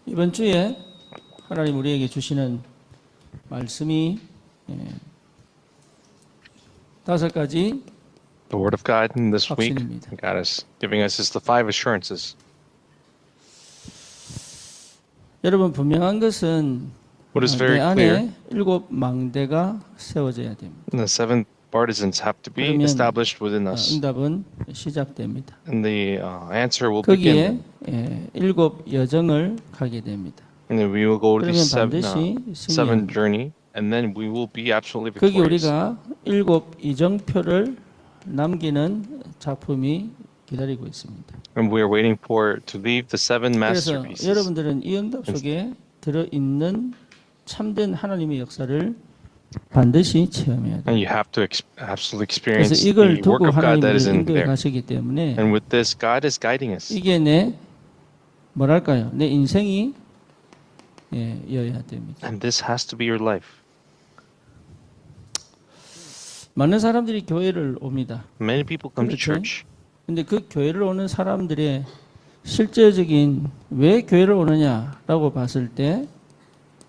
이번 주에 하나님 우리에게 주시는 말씀이 5가지 The Word of God in this week, 확신입니다. God is giving us is the 5 assurances. 여러분 분명한 것은 What is 내 very clear, 안에 7 망대가 세워져야 됩니다. the 7 partisans have to be 그러면 established within us. 응답은 시작됩니다. And the answer will begin. 거기에 7 여정을 가게 됩니다. And then we will go to the 그러면 7 반드시 seven 승리합니다. journey, and then we will be absolutely 거기 victorious. 우리가 7 이정표를 남기는 작품이 기다리고 있습니다. And we are waiting for to leave the 7 그래서 masterpieces. 여러분들은 이 응답 속에 들어있는 참된 하나님의 역사를 반드시 체험해야 돼요. And you have to absolutely 그래서 experience the 이걸 work 두고 of God that is 하나님을 in 인도해 there. 가시기 때문에 And with this, God is guiding us. 이게 내 뭐랄까요? 내 인생이 여야 됩니다. And this has to be your life. 많은 사람들이 교회를 옵니다. Many people come to 그렇죠? church. 근데 그 교회를 오는 사람들의 실제적인 왜 교회를 오느냐라고 봤을 때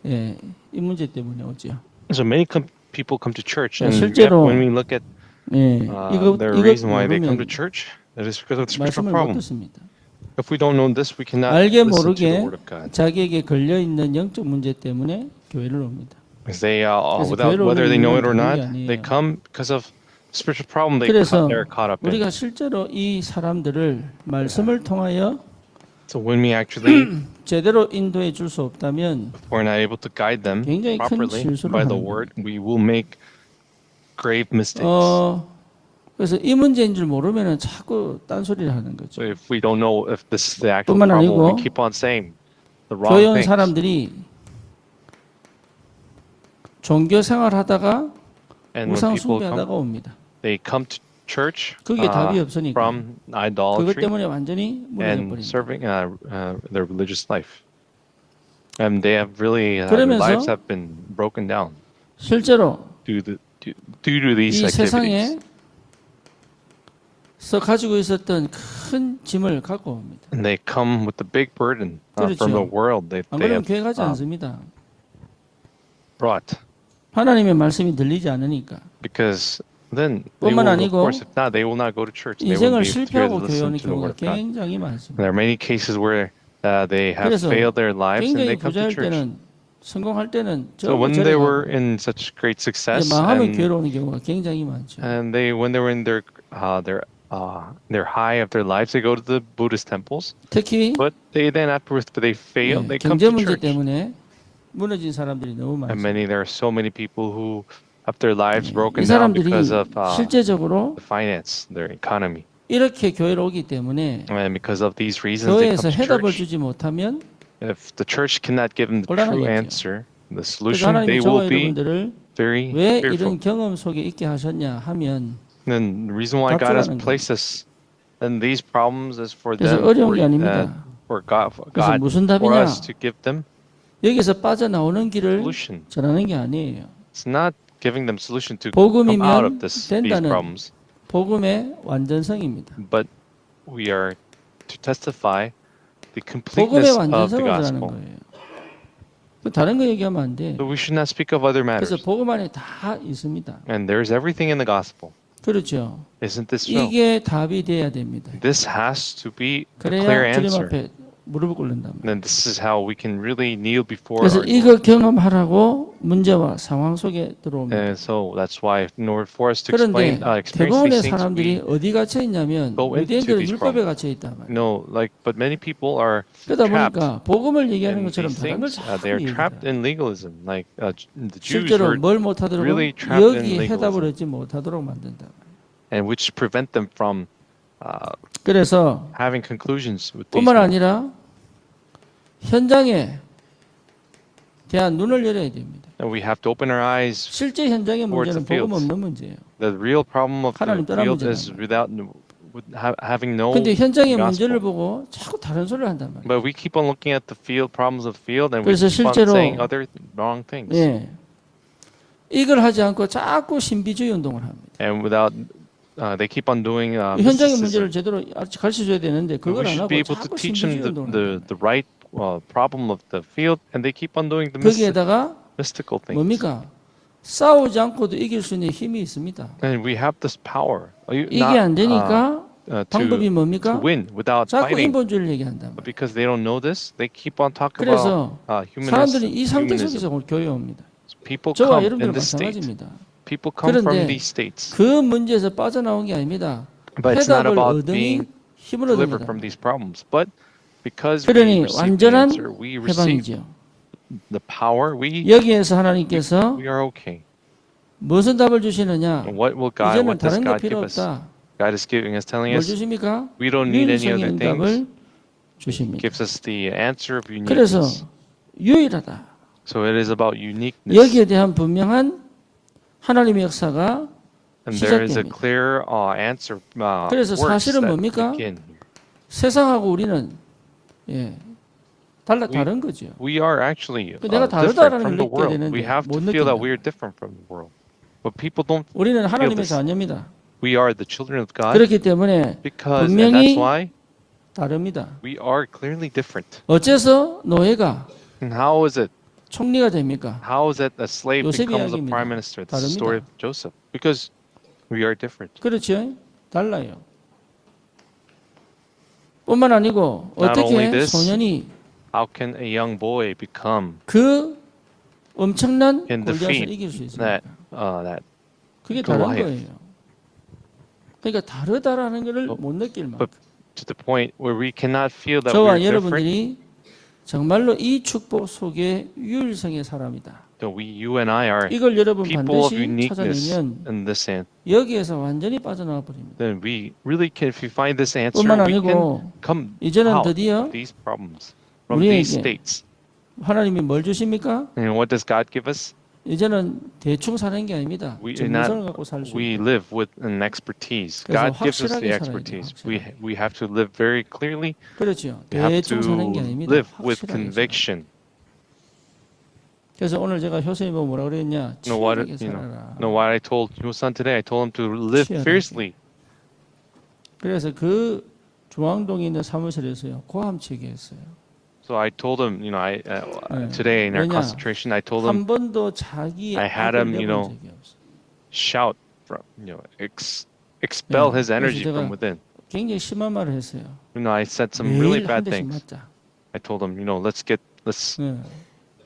이 문제 때문에 오죠. So many people come to church, and 실제로 when we look at 이거 the reason why they come 모르면 to church, that is because of the spiritual 말씀을 못 problem. 듣습니다. If we don't know this, we cannot 알게 listen to the 모르게 word of God. 자기에게 걸려 있는 영적 문제 때문에 교회를 옵니다. Because they, 그래서 without 교회를 whether they know it or 오는 not, 이유가 아니에요. they come because of spiritual problem 그래서 they're caught up in. 우리가 실제로 이 사람들을 말씀을 통하여 So when we actually 제대로 인도해 줄 수 없다면 we're not able to guide them 굉장히 큰 properly 실수를 by the 하는 word, we will make grave mistakes. 그래서 이 문제인 줄 모르면은 자꾸 딴소리를 하는 거죠. So if we don't know if this is the actual 뿐만 problem, 아니고 we keep on saying the 교회 wrong 온 things. 사람들이 종교 생활하다가 And when 우상 people 숭배하다가 come, 옵니다. they come to church 그게 답이 없으니까. from 그것 idolatry 때문에 완전히 and 무너져버립니다. serving their religious life. And they have really, their 그러면서 lives have been broken down 실제로 due to these 이 activities. 세상에서 가지고 있었던 큰 짐을 갖고 옵니다. And they come with the big burden from 그렇죠. the world that 안 they 그러면 have 교회 가지 않습니다. brought. 하나님의 말씀이 들리지 않으니까. Because then they 뿐만 will, of 아니고 course, if not, they will not go to church. They will 인생을 be able 실패하고 to 교회 listen 오는 to the 경우가 word of God. 굉장히 많습니다. There are many cases where they have 그래서 failed their lives and 굉장히 they come to 부자일 church. 때는 성공할 때는 So when 저래 they 가고 were in such great success 망하면 교회로 오는 경우가 굉장히 많죠. and when they were in their high of their lives, they go to the Buddhist temples. 특히 But they then afterwards, they fail. They come 경제 to 문제 church. 때문에 무너진 사람들이 너무 And 많죠. there are so many people who have their lives broken 이 down 사람들이 because of 실제적으로 the finance, their economy, 이렇게 교회로 오기 때문에 and because of these reasons, they 교회에서 come to 해답을 church. 주지 못하면 If the church cannot give them the true 곤란하겠죠. answer, the 그래서 solution, they 하나님이 저와 will be 여러분들을 very 왜 fearful. 이런 경험 속에 있게 하셨냐 하면 Then the reason why God has 답주라는 placed us in these problems is for 그래서 them, 어려운 게 아닙니다. for God, 그래서 무슨 for 답이냐? us to give them 여기서 빠져나오는 길을 solution. 전하는 게 아니에요. It's not giving them solution to come out of 복음이면 these 된다는 problems, 복음의 완전성입니다. but we are to testify the 복음의 completeness of the 완전성을 전하는 gospel. 거예요. 다른 거 얘기하면 안 돼. So we should not speak of other 그래서 matters. 복음 안에 다 있습니다. And there's everything in the gospel. 그렇죠. Isn't this so? 이게 답이 돼야 됩니다. This has to be a clear 그래야 주님 answer. 앞에 무릎을 꿇는단 말이에요. Then this is how we can really kneel before 그래서 our 이거 Lord. 경험하라고 문제와 상황 속에 들어옵니다. And so that's why in order for us to 그런데 experience 대부분의 these things, 사람들이 we 어디 갇혀 있냐면 go into 유대인들은 these 율법에 problems. 갇혀 있단 말이에요. no, but many people are 그러다 trapped 보니까 복음을 얘기하는 in 것처럼 these 다른 걸 things. 자꾸 They are trapped 얘기해요. in legalism, like the Jews 실제로 were, 뭘 못하도록 really trapped in 여기 해답을 legalism. 얻지 못하도록 만든다. and which prevent them from 그래서 having conclusions with these. 뿐만 아니라 현장에 대한 눈을 열어야 됩니다. And we have to open our eyes. 실제 현장의 towards 문제는 the 복음 fields. 없는 문제예요. The real problem of the 하나님 떠난 field 문제란 is having no 근데 현장의 문제를 gospel. 보고 자꾸 다른 소리를 한단 말이에요. But we keep on looking at the field problems of the field, and we 그래서 keep on 실제로 saying other wrong things. 예. 이걸 하지 않고 자꾸 신비주의 운동을 합니다. And without, they keep on doing 현장의 mysticism. 문제를 제대로 가르쳐 줘야 되는데 We 그걸 안 should 하고 be able to 자꾸 teach them 신비주의 운동을 the 합니다. right problem of the field, and they keep on doing the 거기에다가 mystical things. 뭡니까? 싸우지 않고도 이길 수 있는 힘이 있습니다. And we have this power. 이게 안 되니까 방법이 to 뭡니까? win without 자꾸 fighting. 인본주의를 얘기한다. But because they don't know this, they keep on talking 그래서 about 사람들이 이 상태 humanism. 속에서 오늘 교회에 옵니다. People 저와 come 여러분들 in this state. 마찬가지입니다. People come from 그런데 these states. 그 문제에서 빠져나온 게 아닙니다. But it's not 해답을 about 얻으니 being 힘을 delivered 얻습니다. from these problems. But because we 그러니 receive the 완전한 answer, we receive 해방이지요. the power. We 여기에서 하나님께서 are okay. 무슨 답을 주시느냐? And what will God? 이제는 What does 다른 게 God 필요 give us? 없다. God is giving us, telling 뭘 us 주십니까? we don't need any 유일성의 other things. 응답을 주십니다. Gives us the answer of 그래서 uniqueness. 유일하다. So it is about uniqueness. 여기에 대한 분명한 하나님의 역사가 And there is a 시작됩니다. clear answer. 그래서 works 사실은 that 뭡니까? begin. 세상하고 우리는 다른 거죠. We are actually 내가 different 다르다라는 from 걸 the 느껴야 world. 되는데 We have 못 to feel that 느낀다. we are different from the world. But people don't. 우리는 하나님의 this. 자녀입니다. We are the children of God 그렇기 때문에 because, and 분명히 that's why 다릅니다. we are clearly different. 어째서 노예가 And how is it? 총리가 됩니까? How is it a slave 요셉 becomes a 이야기입니다. prime minister? This is the 다릅니다. story of Joseph. Because we are different. 그렇죠? 달라요. 뿐만 아니고 Not only 어떻게 this, 소년이 How can a young boy become 그 엄청난 in 골리앗을 defeat 이길 수 있습니까? that 그게 다른 Goliath. 거예요. 그러니까 다르다라는 것을 But- 못 느낄 만큼 but to the point where we cannot feel that 저와 we're different? 여러분들이 정말로 이 축복 속에 유일성의 사람이다. So you and I are 이걸 여러분 people of 반드시 uniqueness 찾아내면 in this end. 여기에서 완전히 빠져나와 버립니다. Then we really can, if we find this answer, 뿐만 we can 아니고 come 이제는 out 드디어 of these problems, from these 우리에게 states. 하나님이 뭘 주십니까? And what does God give us? 이제는 대충 사는 게 아닙니다. We 전문성을 갖고 살 수 we 있다. live with an expertise. 그래서 God gives us the 확실하게 살아야 expertise. 돼요, We have to live very clearly. 그렇죠. We have 대충 to 사는 게 아닙니다. live with 확실하게 살아야 돼요. conviction. 그래서 오늘 제가 효선이 보고 뭐라 그랬냐? You know what? 치열하게 살아라. Know what I told Yosan today? I told him to live 치열하게. fiercely. 그래서 그 중앙동에 있는 사무실에서요 고함치게 했어요. So I told him, 네. today in our 왜냐? concentration, I told him 한 번도 자기 I had 악을 him, 내본 적이 없어. shout from, expel 네. his energy 그래서 from 제가 within. 굉장히 심한 말을 했어요. I said some really 매일 한 bad 대씩 things. 맞자. I told him, let's 네.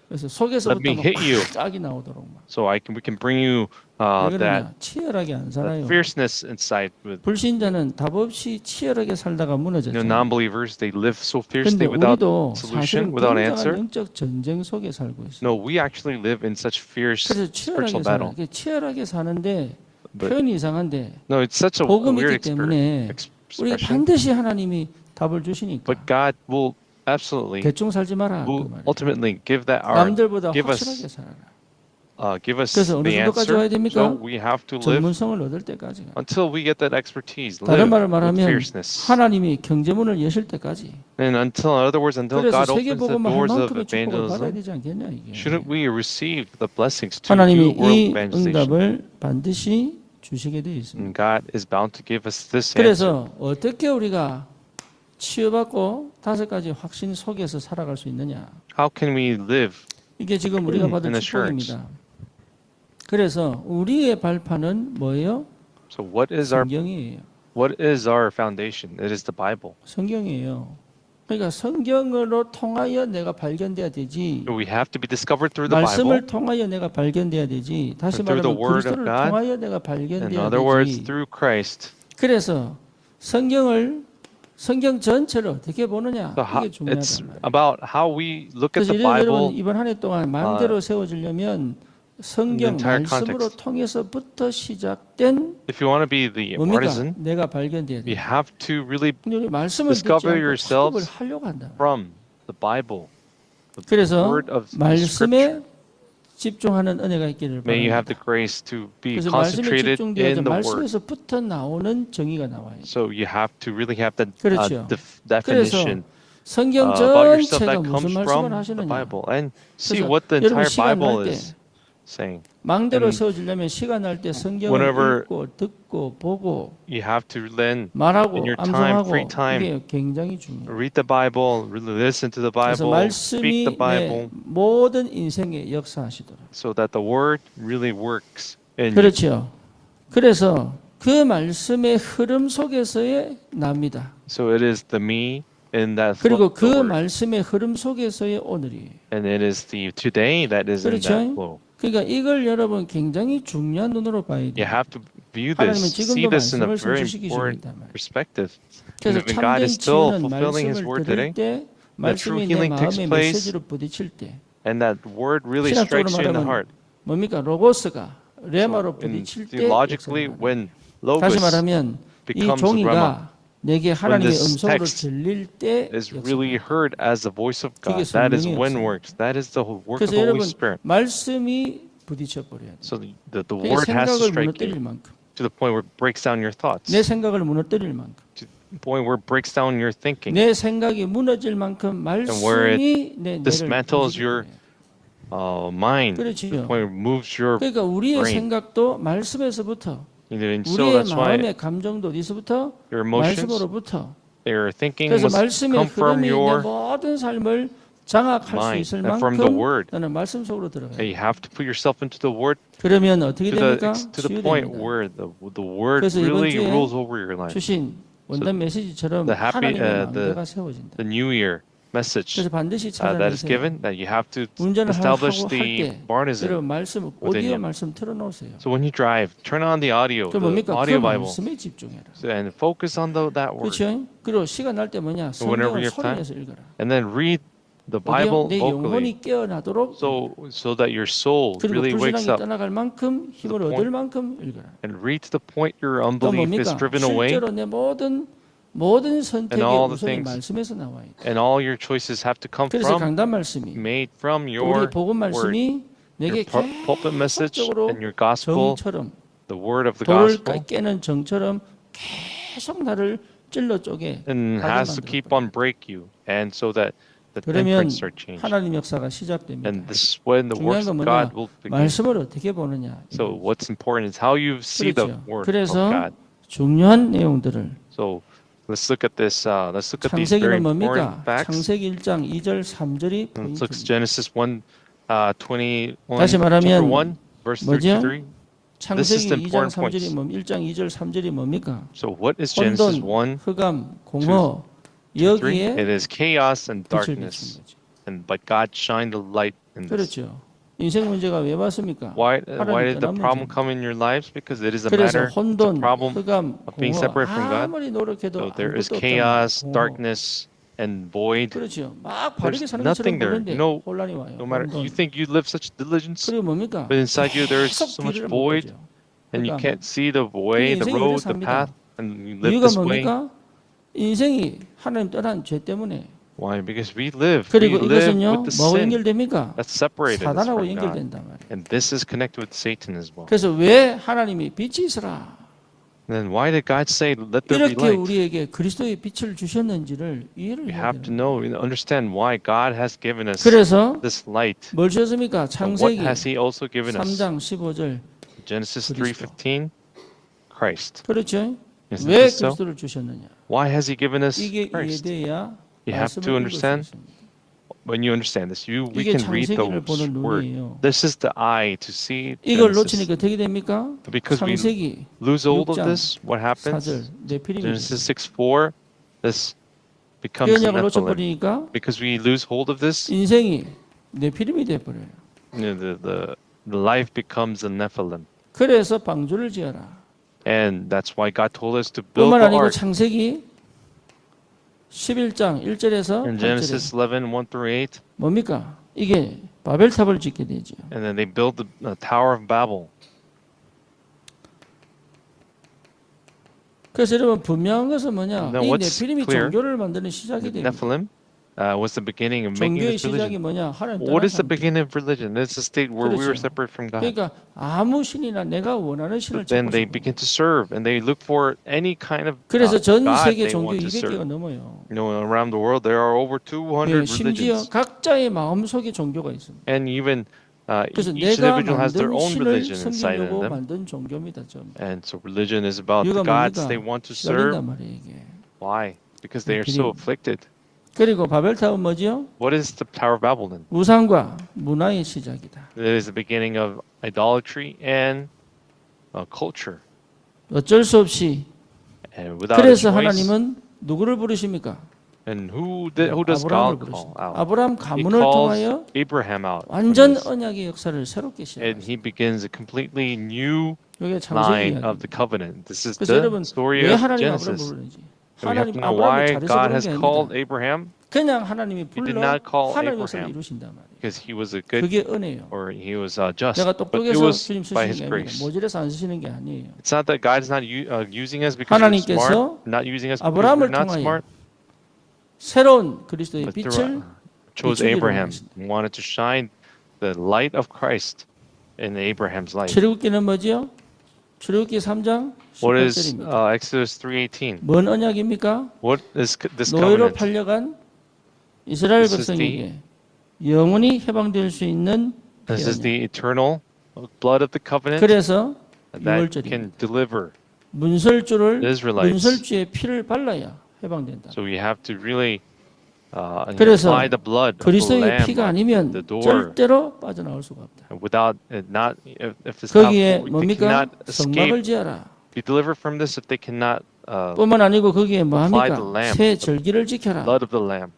그래서 Let 속에서부터 me 막 hit you. 짝이 나오도록 막. so we can bring you 왜 that 그러냐? 치열하게 안 살아요. fierceness inside with 불신자는 답 없이 치열하게 살다가 무너졌죠. non-believers. They live so 근데 fiercely without 우리도 solution, 사실은 without 굉장한 answer. 영적 전쟁 속에 살고 있어요. No, we actually live in such fierce 그래서 치열하게 spiritual 살아요. battle. 치열하게 사는데 But 표현이 이상한데 no, it's such a 복음이 weird 있기 때문에 우리가 expression. 반드시 하나님이 답을 주시니까 But God will absolutely 대충 살지 마라. 그 will 말이에요. ultimately give that 남들보다 give 확실하게 us 살아라. give us 그래서 어느 the 정도까지 answer. 와야 됩니까? So we have to live 전문성을 얻을 때까지. until we get that expertise. 다른 Live 말을 with 말하면 fierceness. 하나님이 경제문을 여실 때까지. And until, in other words, until 그래서 God opens the 세계복음을 할 doors of 만큼의 축복을 받아야 evangelism, 되지 않겠냐 이게. shouldn't we receive the blessings to do 하나님이 이 world evangelization? 응답을 반드시 주시게 되어 있습니다. And God is bound to give us this answer. 그래서 어떻게 우리가 치유받고 5가지 확신 속에서 살아갈 수 있느냐? How can we live? 이게 지금 우리가 받은 An assurance. 축복입니다. 그래서 우리의 발판은 뭐예요? So what is our 성경이에요. foundation? It is the Bible. 성경이에요. 그러니까 성경으로 통하여 내가 발견돼야 되지. So we have to be discovered through the 말씀을 Bible. 통하여 내가 발견돼야 되지. 다시 Through the 말하면 word of 그리스도를 God. 통하여 내가 In 발견돼야 other words, 되지. through Christ. 그래서 성경 전체를 어떻게 보느냐 So how, 이게 중요하단 it's 말이에요. about how we look at 그래서 the 여러분 Bible. 이번 한 해 동안 마음대로 세워지려면 성경 entire 말씀으로 context. 통해서부터 시작된 If you want to be the 뭡니까? partisan, 내가 발견돼야 돼. you have to really 근데 우리 말씀을 듣지 discover 않고 yourselves 학습을 하려고 한다. from the Bible, the 그래서 word of Scripture. 말씀에 집중하는 은혜가 있기를 May you have the 바랍니다. grace to be 그래서 말씀에 concentrated 집중되어야 in the Word. 말씀에서부터 나오는 정의가 나와요. So you have to really have that 그렇죠. definition 성경 about yourself 전체가 that 무슨 comes 말씀을 from the 하시느냐. Bible, and see 그래서 what the 여러분 entire 시간 Bible 날 때 is. saying. 망대로 And 세워지려면 시간 날 때 성경을 whenever 읽고 듣고 보고 you have to then, in 말하고 your time, 암송하고 free time, 이게 굉장히 중요해요. read the Bible, really listen to the 그래서 Bible, speak the 말씀이 내 Bible, 모든 인생에 역사하시도록. so that the Word really works in you. 그렇죠. 그래서 그 말씀의 흐름 속에서의 납니다. So it is the me in that 그리고 flow, 그 the word. 말씀의 흐름 속에서의 오늘이에요. And it is the today that is in that 그렇죠. flow. 그러니까 이걸 여러분 굉장히 중요한 눈으로 봐야 You 돼요. have to view 하나님은 this, 지금도 see this in a 말씀을 very 성취시키시고 important 있단 말이에요. perspective. 그래서 And even God 참된 is still 치유는 fulfilling His 말씀을 word 들을 today. 때 That true 말씀이 내 healing takes 마음의 place, 메시지로 부딪힐 때 and that word really 신학적으로 strikes you in the 말하면 heart. 뭡니까? 로고스가 So 레마로 in 부딪힐 때 theologically, 역사를 when 하는. 다시 logos 말하면 이 becomes rema, 종이가 내게 하나님의 this 음성으로 text 들릴 때 is 역사를 really 하는. heard as the voice of 그게 God. That is 성령의 when 역사예요. works. That is the work of 그래서 the Holy 여러분 Spirit. 말씀이 부딪혀 버려야 돼요. So the 내 word has to 생각을 strike 무너뜨릴 you 만큼 to the point where it breaks down your thoughts, 내 생각을 무너뜨릴 만큼 to the point where it breaks down your thinking, 내 생각이 무너질 만큼 where 말씀이 내 뇌를 dismantles your 움직일 거예요. mind, to the 그렇지요. point where it moves your 그러니까 우리의 brain. 생각도 말씀에서부터 And so 우리의 that's why 마음의 감정도 어디서부터? your emotions, 말씀으로부터. their thinking 그래서 must 말씀의 come from 흐름이 내 your 모든 삶을 장악할 수 mind 있을 and from the 만큼 word. 나는 말씀 속으로 And 들어가요. you have to put yourself into the word 그러면 어떻게 됩니까? to the point 치유됩니다. where the word 그래서 이번 really 주에 rules over your life. 주신 원단 메시지처럼 the happy, 하나님의 the- 망대가 세워진다. The New Year message 그래서 반드시 that is 찾아내세요. given, that you have to 운전을 establish 하고 할 the 때 barnism 여러분 말씀 within 오디오 you. 말씀 틀어놓으세요. So when you drive, turn on the audio, 그 the 뭡니까? 그 audio Bible, 말씀에 집중해라. and focus on that word. 그렇죠? 그리고 시간 날 때 뭐냐? whenever 성경을 you have time, 소리내서 읽어라. And then read the 어디요? Bible 내 vocally, 영혼이 깨어나도록 so that your soul 그리고 really wakes 불신앙이 up, 떠나갈 만큼 힘을 point. 얻을 만큼 읽어라. and read to the point your 또 unbelief is 뭡니까? driven away, 실제로 내 모든 선택의 all the 우선이 things- 말씀에서 나와요. and all your choices have to come 그래서 from, 강단 말씀이 made from 우리 your 복음 word, 말씀이 내게 your pulpit message 계속적으로 and your gospel, 정처럼 the word of the 돌을 gospel, 깨는 정처럼 계속 나를 찔러 쪼개 and 하게 has to keep on 만들어버려요. break you, and so that the 그러면 imprints are changed. 하나님 역사가 시작됩니다. And this is when the 중요한 works 건 of 뭐냐? God will begin. 말씀을 어떻게 보느냐. So what's important is how you see the 그렇죠. word of 그래서 God. 중요한 내용들을 So let's look at this. Let's look at these very 창세기는 뭡니까? important facts. 창세기 1장 2절 3절이 Let's look at 포인트입니다. Genesis 1:21, 다시 말하면 chapter 1, verse 뭐죠? 33. 창세기 the 2장 important 3절이 points. 1장 2절 3절이 뭡니까? So what is Genesis 혼돈, 1? 흑암, 공허 여기에 It is chaos and 빛을 비춘 darkness, 거죠. but God shined the light in this. 그렇죠. 인생 문제가 왜 왔습니까? Why 하나님 did the 떠난 problem 문제입니다. come in your lives? Because it is a 그래서 matter, it's a 혼돈, problem 흑암, of being 공허 separate from God. 아무리 노력해도 So there is 아무것도 chaos, 없다면 공허. darkness, and void. 그렇죠. 막 바르게 There's 사는 것처럼 nothing there. 보는데 No, 혼란이 와요. no matter, 혼돈. you think you live such diligence, 그리고 뭡니까? but inside you there is 계속 so much 길을 못 void, 보죠. and you 흑암. can't see the way, the 인생이 road, 이래서 the 합니다. path, and you live 이유가 this way. 뭡니까? 인생이 하나님 떠난 죄 때문에 Why? Because we live 그리고 with 이것은요 the 뭐하고 sin 연결됩니까? that's separated us 사단하고 from God. 연결된단 말이에요. And this is connected with Satan as well. 그래서 왜 하나님이 빛이 있으라 Then why did God say, let there be 이렇게 light? 우리에게 그리스도의 빛을 주셨는지를 이해를 We 해야 have to 돼요. know and understand why God has given us 그래서 this light. 뭘 주셨습니까? But what 창세기 has He also given us? 3장 15절 Genesis 그리스도. 3:15, Christ. 그렇죠? Isn't 왜 this so? 그리스도를 주셨느냐? Why has He given us 이게 Christ? 이해돼야 You have 말씀을 to 읽을 수 understand. 있습니다. When you understand this, we 이게 can read the 창세기를 보는 word. 눈이에요. This is the eye to see 이걸 Genesis. 놓치니까 어떻게 됩니까? Because we 창세기 lose hold of 6장 this, what happens? 4절 네피림이 Genesis 6:4, this becomes 그 언약을 Nephilim. 놓쳐버리니까 Because we lose hold of this, 인생이 네피림이 돼버려요. the life becomes a Nephilim. 그래서 방주를 지어라. And that's why God told us to build 뿐만 the 아니고 ark. 창세기 11장 1절에서 In 8절에 Genesis 11:1-8, 뭡니까? 이게 바벨탑을 짓게 되죠. and then they build the Tower of Babel. 그래서 여러분 분명한 것은 뭐냐? Now 이 what's 네피림이 clear? 종교를 만드는 시작이 됩니다. Nephilim was the beginning of making 종교의 this 시작이 religion. 뭐냐? 하나님 What 떠난 is the 상태. beginning of religion? It's a state where we were 그렇죠. separate from God. 그러니까 아무 신이나 내가 원하는 신을 But then 찾고 they 싶은 begin to serve, and they look for any kind of 그래서 전 God 세계 they 종교 want to 200개가 serve. 넘어요. You know, around the world there are over 200 예, 심지어 religions, 각자의 마음속에 종교가 있습니다. and even 그래서 each 내가 individual has their 만든 own 신을 religion inside of 섬기려고 them. 만든 종교입니다. 좀. And so religion is about the 이유가 gods 뭡니까? they want to serve. 시달린단 말이에요, 이게. Why? Because they are so 비리. afflicted. 그리고 바벨탑은 뭐죠? What is the Tower of Babylon? 우상과 문화의 시작이다. It is the beginning of idolatry and culture. 어쩔 수 없이 And without a 그래서 choice, 하나님은 누구를 부르십니까? and who does 아브라함을 God call 부르십니다. out? 아브라함 He 가문을 calls 통하여 Abraham out. from 완전 this, 언약의 역사를 새롭게 and 시작합니다. he begins a completely new 이게 창세기 line of 이야기입니다. the covenant. This is 그래서 the 여러분 story 왜 of 하나님 아브라함을 Genesis. 부르는지 And we have 하나님 to know 아브라함을 why 잘해서 God 그런 has 게 called 아닙니다. Abraham, 그냥 하나님이 He did 불러 not call 하나님 역사를 Abraham 이루신단 말이에요. because he was a good 그게 은혜예요. or he was just, 내가 but it 똑똑해서 was 주님 by 쓰시는 his 게 아니라 grace. 모질해서 안 쓰시는 게 아니에요. It's not that God is not using us because we're 하나님께서 smart, not using us because 아브라함을 we're not 통하여 smart, 새로운 그리스도의 but 빛을 chose 비추기를 Abraham, 원하신다. wanted to shine the light of Christ in Abraham's life. 출애굽기는 뭐지요? 출애굽기 3장 What is 18절입니다. Exodus 3:18? 뭔 언약입니까? What is this 노예로 covenant? 팔려간 이스라엘 This is 백성에게 영원히 해방될 수 있는 This is 언약. the eternal blood of the covenant 그래서 that 6월절입니다. can deliver. 문설주를 The Israelites. 문설주의 피를 발라야 해방된다. So we have to really 그래서 apply the blood of the 그리스도의 lamb 피가 at 아니면 the door. 절대로 빠져나올 수가 없다. Without it not, if it's not, 거기에 they 뭡니까? cannot 성막을 escape, 지어라. be delivered from this if they cannot 뿐만 아니고 거기에 뭐 apply 합니까? the lamb, 새 절기를 지켜라. blood of the lamb.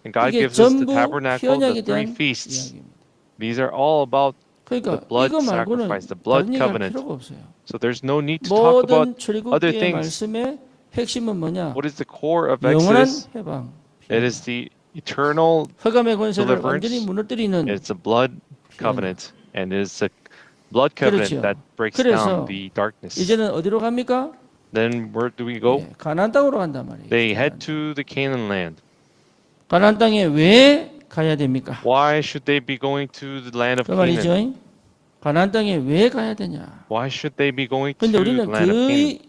And God 이게 gives us the 전부 tabernacle, the 현약에 three 대한 feasts. 이야기입니다. These are all about 그러니까 the blood 이거 말고는 sacrifice, the blood 다른 얘기할 covenant. 필요가 없어요. So there's no need to talk about 모든 other 출애굽기의 things. 말씀의 핵심은 뭐냐? What is the core of 영원한 Exodus? 해방. It is the eternal, 흑암의 권세를 deliverance. 완전히 무너뜨리는 it's a blood covenant, and it's a blood covenant 그렇죠. that breaks 그래서 down the darkness. 이제는 어디로 갑니까? Then where do we go? 예, 가나안 땅으로 간단 말이에요. They head to the Canaan land. 가나안 땅에 왜 가야 됩니까? Why should they be going to the land of 그 말이죠. Canaan? 가나안 땅에 왜 가야 되냐? Why should they be going to 근데 the 우리는 land of Canaan? 거의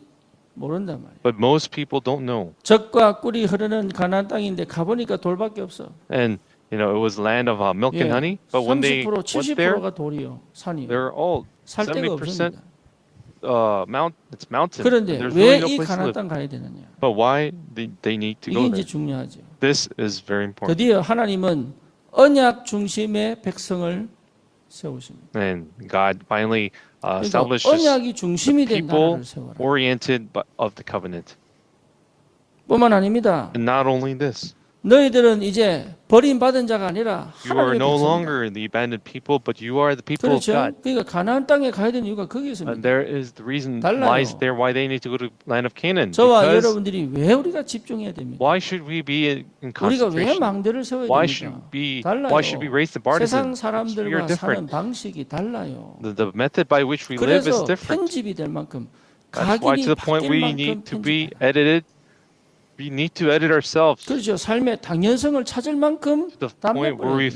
모른단 말이에요. But most people don't know. 젖과 꿀이 흐르는 가나안 땅인데 가보니까 돌밖에 없어. And it was land of milk and honey. But when they 30%, went there, 70%가 돌이요. 산이요. they're all 살 데가 70% 없습니다. it's mountain. 그런데 There's 왜 really no 이 place to 가나안 live. 땅 가야 되느냐? But why they need to 이게 go 이제 there? 중요하죠. This is very important. 드디어 하나님은 언약 중심의 백성을 세우십니다. And God finally 그러니까 establishes 언약이 중심이 된 people 나라를 세워라. oriented of the covenant. 뿐만 아닙니다. And not only this, 너희들은 이제 버림받은 자가 아니라 you are 하나님의 no 백성이다. longer the abandoned people, but you are the people of 그렇죠. God. 그러니까 가나안 땅에 가야 되는 이유가 거기 And 있습니다. there is the reason 달라요. lies there why they need to go to land of Canaan. 저와 Because 여러분들이 왜 우리가 집중해야 됩니까? why should we be in 우리가 왜 concentration? 망대를 세워야 Why 됩니까? should we 달라요. raise the bar to 세상 them? We are 사람들과 사는 different. 방식이 달라요. The method by which we live is 그래서 different. 편집이 될 만큼 That's why 각인이 to the point 바뀔 we 만큼 need to be 편집해라. edited. We need to edit ourselves to 그렇죠. 삶의 당연성을 찾을 만큼 the point where we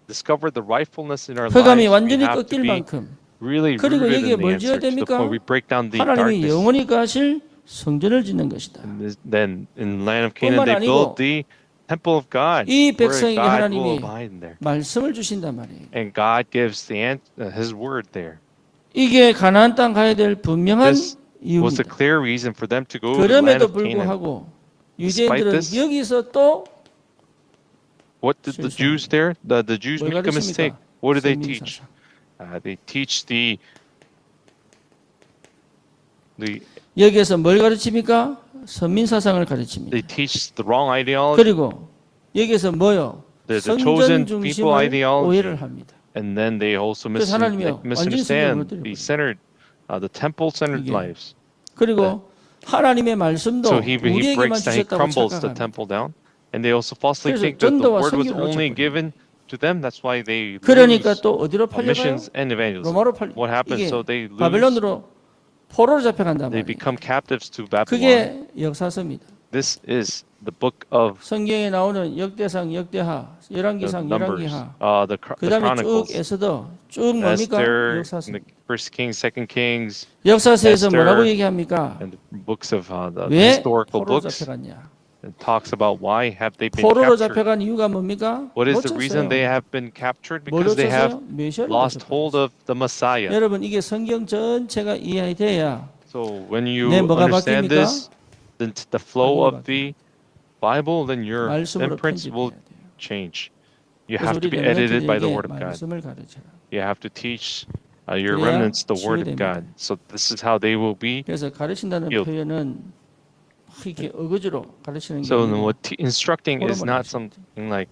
discover the rightfulness in our 흑암이 lives. We 완전히 have to 꺾일 be 만큼 really 그리고 rooted 여기에 in the 뭘 지어야 answer to the 됩니까? point we break down the 하나님이 darkness. 영원히 가실 성전을 짓는 것이다. Then in the land of Canaan 뿐만 they 아니고 built the temple of God 이 where 백성에게 God will 하나님이 abide in there. 말씀을 주신단 말이에요. And God gives His word there. 이게 가나안 땅 가야 될 분명한 This was a 이유입니다. clear reason for them to go to the land 그럼에도 of Canaan. 불구하고 Despite 유대인들은 this, 여기서 또 What did the Jews there? The Jews 뭘 make a mistake. 가르칩니까? What do they teach? 선민사상. They teach the 여기에서 뭘 가르칩니까? 선민사상을 가르칩니다. they teach the wrong ideology. 그리고 여기에서 뭐요? The 성전 chosen people 중심을 ideology. 오해를 합니다. And then they also 그래서 하나님이요, misunderstand 완전히 the centered, the temple-centered 이게. lives. 그리고 하나님의 말씀도 So he 우리에게만 breaks down, he 주셨다고 crumbles the 착각합니다. temple down, and they also falsely 그래서 think that the 전도와 word was 선교를 only 놓쳐버려요. given to them. That's why they 그러니까 lose 또 어디로 팔려가요? missions and evangelism. 로마로 팔려. What happens? 이게 So they lose. 바벨론으로 포로로 잡혀간단 They 말이에요. become captives to Babylon. 그게 역사서입니다. This is the book of 성경에 나오는 역대상, 역대하, the 열왕기상, Numbers, 열왕기하. the 그 다음에 쭉 Chronicles, 에스더, 쭉 뭡니까? Esther, 역사서. and the First Kings, Second Kings, 역사서에서 Esther, 뭐라고 얘기합니까? and the books of the 왜 historical 포로로 books. 잡혀갔냐? It talks about why have they been 포로로 captured. 잡혀간 이유가 뭡니까? What is the reason they 놓쳤어요. have been captured? 뭘 Because they have 놓쳤어요? 메시아를 lost hold 놓쳤어요. of the Messiah. 여러분 이게 성경 전체가 이해돼야 So when you 네, 뭐가 understand 바뀝니까? this, then the flow 바뀌어요. of the Bible, then your 말씀으로 imprints will 편집해야 돼요. change. You 그래서 have to 우리 be edited by the 렘넌트들에게 Word of God. 말씀을 가르쳐라. You have to teach your 그래야 remnants the Word of 치유됩니다. God. So this is how they will be. 그래서 가르친다는 healed. 표현은 막 이렇게 어거지로 가르치는 게 So 아니고 what instructing is 포럼을 not 하셔야 돼요. something like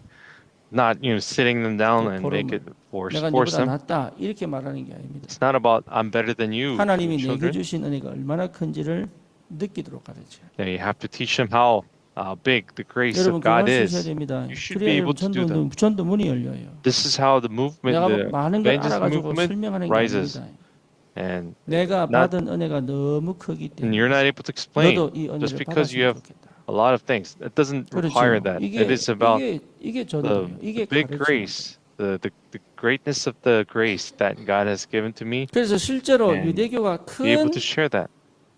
not sitting them down and make it 내가 force 너보다 them. 낫다 이렇게 말하는 게 아닙니다. It's not about I'm better than you, 하나님이 내게 children. 주신 은혜가 얼마나 큰지를 느끼도록 가르쳐요. Yeah, you have to teach them how big the grace 여러분 of God 그걸 쓰셔야 is. 됩니다. You should 그래야 be 여러분 able to do that. 전도 문이 열려요. This is how the movement, 내가 the 많은 걸 evangelist 알아가지고 movement 설명하는 게 rises. 아닙니다. And 내가 not- 받은 은혜가 너무 크기 and you're 때문에 not able to explain 너도 이 just 은혜를 because you 받았으면 have 좋겠다. a lot of things. It doesn't require 그렇죠. that. 이게 It is about 이게 전도예요. 이게 the big 가르치는 grace, the greatness of the grace that God has given to me. 그래서 실제로 And 유대교가 Be able 큰 to share that.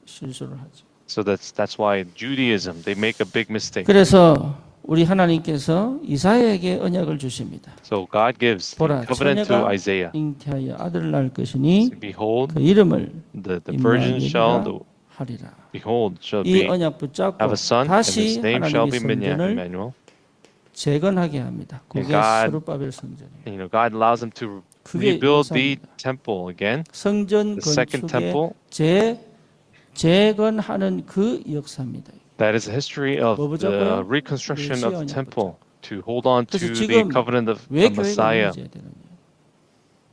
실수를 하죠. So that's why Judaism, they make a big mistake. 그래서 우리 하나님께서 이사야에게 언약을 주십니다. So God gives the 보라, covenant to 처녀가 Isaiah. 잉태하여 아들을 낳을 것이니 Behold, 그 이름을 the virgin shall 하리라. behold shall 이 be 언약 붙잡고 have a son, and 다시 his name shall 하나님이 be 성전을 Emmanuel. 재건하게 합니다. 그게 God- 스룹바벨 성전이에요. And, God allows them to 그게 rebuild the 역사입니다. temple again, 성전 the second 건축의 temple. 재건하는 그 역사입니다. That is the history of 뭐 the 붙잡고요? reconstruction 메시아 of the 언약 temple to hold on to 그래서 the 지금 covenant of 왜 the 교회가 Messiah. 무너져야 되느냐?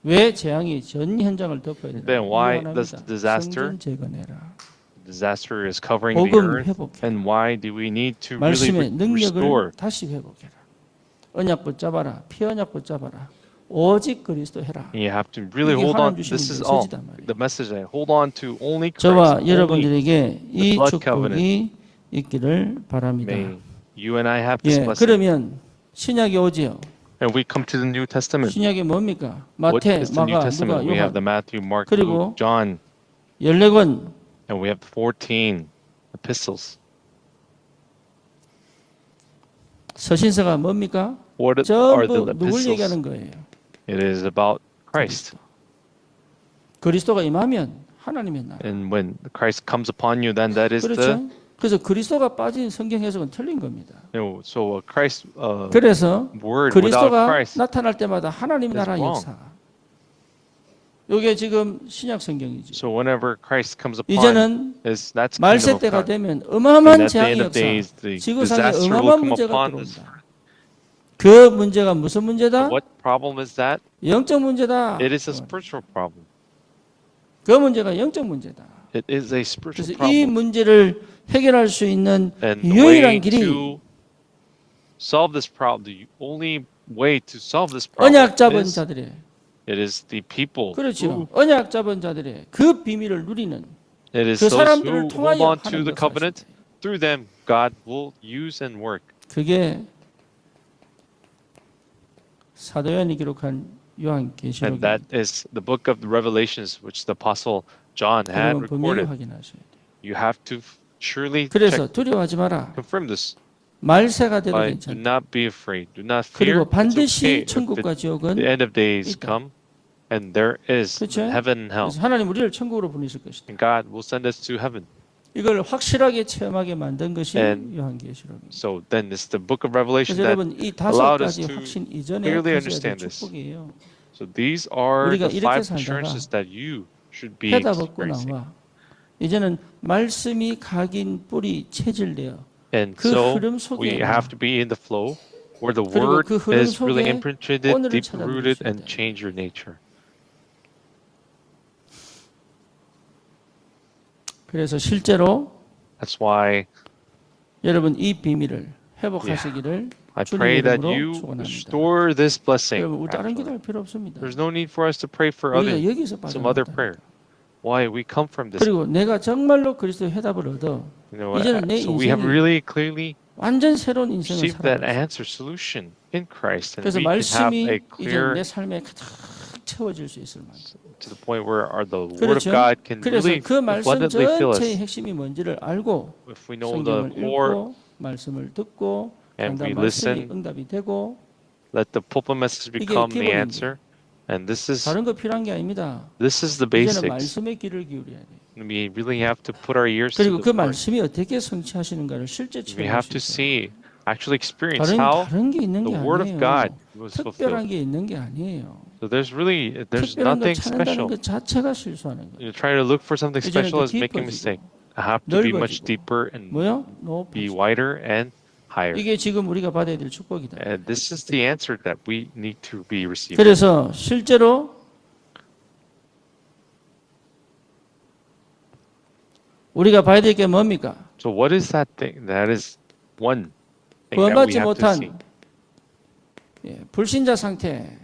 왜 재앙이 전 현장을 덮어야 되느냐? Then why 이유 does 하나입니다. the disaster- 성전 재건해라. Disaster is covering the 복음 earth, 회복해라. and why do we need to really 말씀의 능력을 restore? 다시 회복해라. 언약 붙잡아라. 피언약 붙잡아라. 오직 그리스도 해라. You have to really 이게 hold 하나님 on. 주시는 This is all 메시지단 말이에요. the message. That hold on to only Christ. 저와 Only 여러분들에게 이 blood 축복이 있기를 바랍니다. may you and I have this 예, blessing. 그러면 신약이 오지요. And we come to the New Testament. 신약이 뭡니까? What 마태, is the New 마가, 누가, Testament? We have the 요한 Matthew, Mark, 그리고 Luke, John, 14권 and we have 14 epistles. 서신서가 뭡니까? What are 전부 the 누굴 epistles? 얘기하는 거예요? It is about Christ. 그리스도가 임하면 하나님의 나라. And when Christ comes upon you, then that is the 그렇죠? 그래서 그리스도가 빠진 성경 해석은 틀린 겁니다. so Christ 그래서 word without 그리스도가 Christ. 나타날 때마다 하나님 is 나라 wrong. 역사. 이게 지금 신약 성경이죠. So whenever Christ comes upon, 이제는 that's kingdom 말세 of 때가 God. 되면 And 어마어마한 at the 재앙의 end of 역사, days, the 지구상에 disaster will 어마어마한 come 문제가 upon this. 들어온다. 그 문제가 무슨 문제다? What problem is that? 영적 문제다. It is a spiritual problem. 그 문제가 영적 문제다. It is a spiritual 그래서 이 problem. 문제를 해결할 수 있는 And the 유일한 way 길이 to solve this problem, the only way to solve this problem 언약 잡은 is 자들의 it is the people. 그렇죠. 언약 잡은 자들의 그 비밀을 누리는 It is 그 those 사람들을 who hold 통하여 on to 하는 the covenant. Through them, God will use and work. 그게 사도요한이 기록한 And 요한계시록입니다. that is the book of the Revelations, which the Apostle John had 여러분 분명히 recorded. 확인하셔야 돼요. You have to surely 그래서 check, 두려워하지 마라. confirm this. 말세가 돼도 Do 괜찮다. not be afraid. Do not fear. 그리고 It's 반드시 okay if 천국과 지옥은 the end of days 있다. come, and there is 그렇죠? heaven and hell, 그래서 하나님 우리를 천국으로 보내실 것이다. and God will send us to heaven. 이걸 확실하게 체험하게 만든 것이 And 요한계시록입니다. So then, it's the book of Revelation 그래서 that. 여러분 이 다섯 allowed us 가지 to 확신 이전에 clearly 가져야 될 understand this. 축복이에요. So these are 우리가 the 이렇게 five 살다가 assurances that you should be 해답 얻고 experiencing. 나와 이제는 말씀이 각인 뿌리 체질되어 And 그 so 흐름 we 속에 have to be in the flow where the 그리고 word 그 흐름 is really 속에 imprinted, 오늘을 deep rooted, 찾아보셔야 and 돼요. change your nature. 그래서 실제로 That's why 여러분 이 비밀을 회복하시기를 I 주님의 pray that 이름으로 you 축원합니다. restore this blessing. 여러분 우리 다른 actually. 기도할 필요 없습니다. There's no need for us to pray for 우리가 other, 여기서 some other 빠져나왔다. prayer. Why we come from this. 그리고 내가 정말로 그리스도의 해답을 얻어 You know, 이제는 내 so we have 인생이 really clearly 완전 새로운 인생을 received that 살아가요. answer solution in Christ, and 그래서 we can have 말씀이 a 이제 clear 내 삶에 가득 채워질 수 있을 만큼. to the point where the Word of 그렇죠. God can 그래서 really 그 말씀 abundantly fill 전체의 us. 핵심이 뭔지를 알고 If we know the 성경을 core 읽고 말씀을 듣고 And 강단 we 말씀이 listen. 응답이 되고 Let the pulpit message 이게 become the 기본입니다. answer. And this is 다른 거 필요한 게 아닙니다. the 이제는 basics. 말씀에 귀를 기울여야 돼요. We really have to put our ears to 그리고 the 그 word. 말씀이 어떻게 성취하시는가를 실제 We 체험할 have 수 to 있어요. see, actually experience how 다른 게 있는 the 게 word of 아니에요. God was 특별한 fulfilled. 게 있는 게 아니에요. So there's 특별한 걸 nothing 찾는다는 special. 것 자체가 실수하는 거예요. You try to look for something 이제는 special 더 is making a mistake. 깊어지고 I have to be much 넓어지고 deeper and 뭐요? be 높아지고. wider and higher. 이게 지금 우리가 받아야 될 축복이다. And this is the answer that we need to be receiving. 그래서 실제로 우리가 봐야 될 게 뭡니까? So what is that thing? That is one thing that we 구원받지 have to see. 못한 불신자 상태.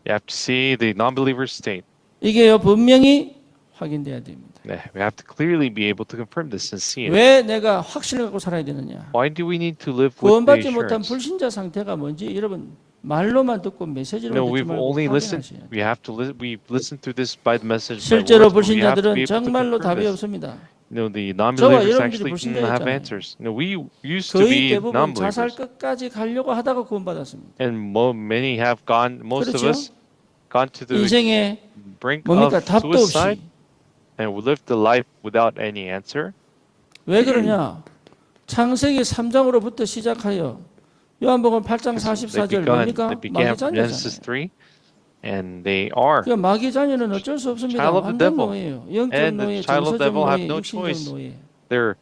You have to see the non-believer state. 이게요 분명히 확인돼야 됩니다. We have to clearly be able to confirm this and see it. 왜 내가 확신을 갖고 살아야 되느냐? Why do we need to live with the 구원받지 못한 assurance? 불신자 상태가 뭔지 여러분 말로만 듣고 메시지로 No, 듣지 we've 말고 only listened. 확인하셔야 돼요. We have to we've listened through this by the message. by 실제로 words, but we have to be 불신자들은 able to 정말로 confirm 답이 this. 없습니다. No, the 저와 non-believers 여러분들이 actually didn't have 불신자였잖아요. answers. No, we used to 거의 be 대부분 자살 non-believers, 끝까지 가려고 하다가 구원받았습니다. and many have gone. Most of 그렇죠? us gone to the 인생에 brink 뭡니까? of 답도 suicide, 없이. and we lived the life without any answer. 왜 그러냐? 창세기 3장으로부터 시작하여 요한복음 8장 They 44절 began. 뭡니까? They began 마귀 from Genesis 자녀잖아요. 3, and they are. 그러니까 마귀 자녀는 어쩔 수 없습니다. Child of the 완전 devil. 노예예요. 영적 And the 노예, child of the 정서적 devil have 노예, no 육신적 choice. 노예. They're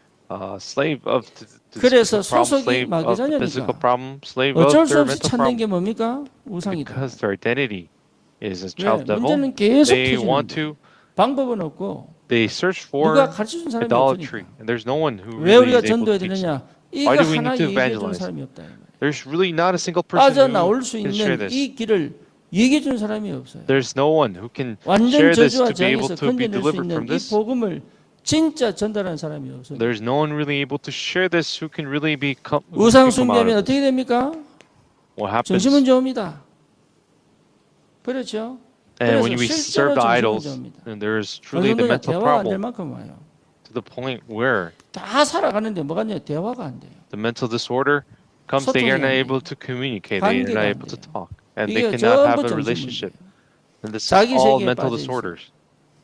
slave of the 그래서 physical problem, 소속이 slave 마귀 of the physical 자녀니까 problem, slave of 어쩔 수 their 없이 mental 찾는 게 problem. 뭡니까? 우상이다. Because their identity is a 왜? child devil, 문제는 계속 they want 터지는데 to. 방법은 없고 They search 누가 for 가르쳐준 사람이 idolatry, 없으니까. and there's no one who 왜 really 우리가 is able 전도해야 to teach them. 되느냐? 이거 Why do we 하나 need to 얘기해 준 evangelize? 사람이 없다. 이 말이에요. There's really not a single person 빠져나올 수 who can share 있는 this. 이 길을 얘기해 준 사람이 없어요. There's no one who can 완전 share this 저주와 to be able 재앙에서 to be 건져낼 수 delivered 있는 from 이 this. 복음을 진짜 전달하는 사람이 없어요. There's no one really able to share this who can really become. 우상 come out 숭배하면 of 어떻게 this. 됩니까? What happens? 정신문제 옵니다. 그렇죠? And 그래서 when we 실제로 serve the idols, 정신문제 옵니다. then there's 어느 truly the 정도냐? mental 대화가 안 될 problem 만큼 와요. to the point where 다 살아가는데 뭐가 있냐? 대화가 안 돼요. the mental disorder comes. They are 소통이 not 안 able 돼요. to communicate. They are 관계가 not 안 able to 돼요. talk, and they 이게 cannot have 전부 a relationship. 정신문제예요. And this is 자기 all 세계에 mental 빠져 있어요. disorders.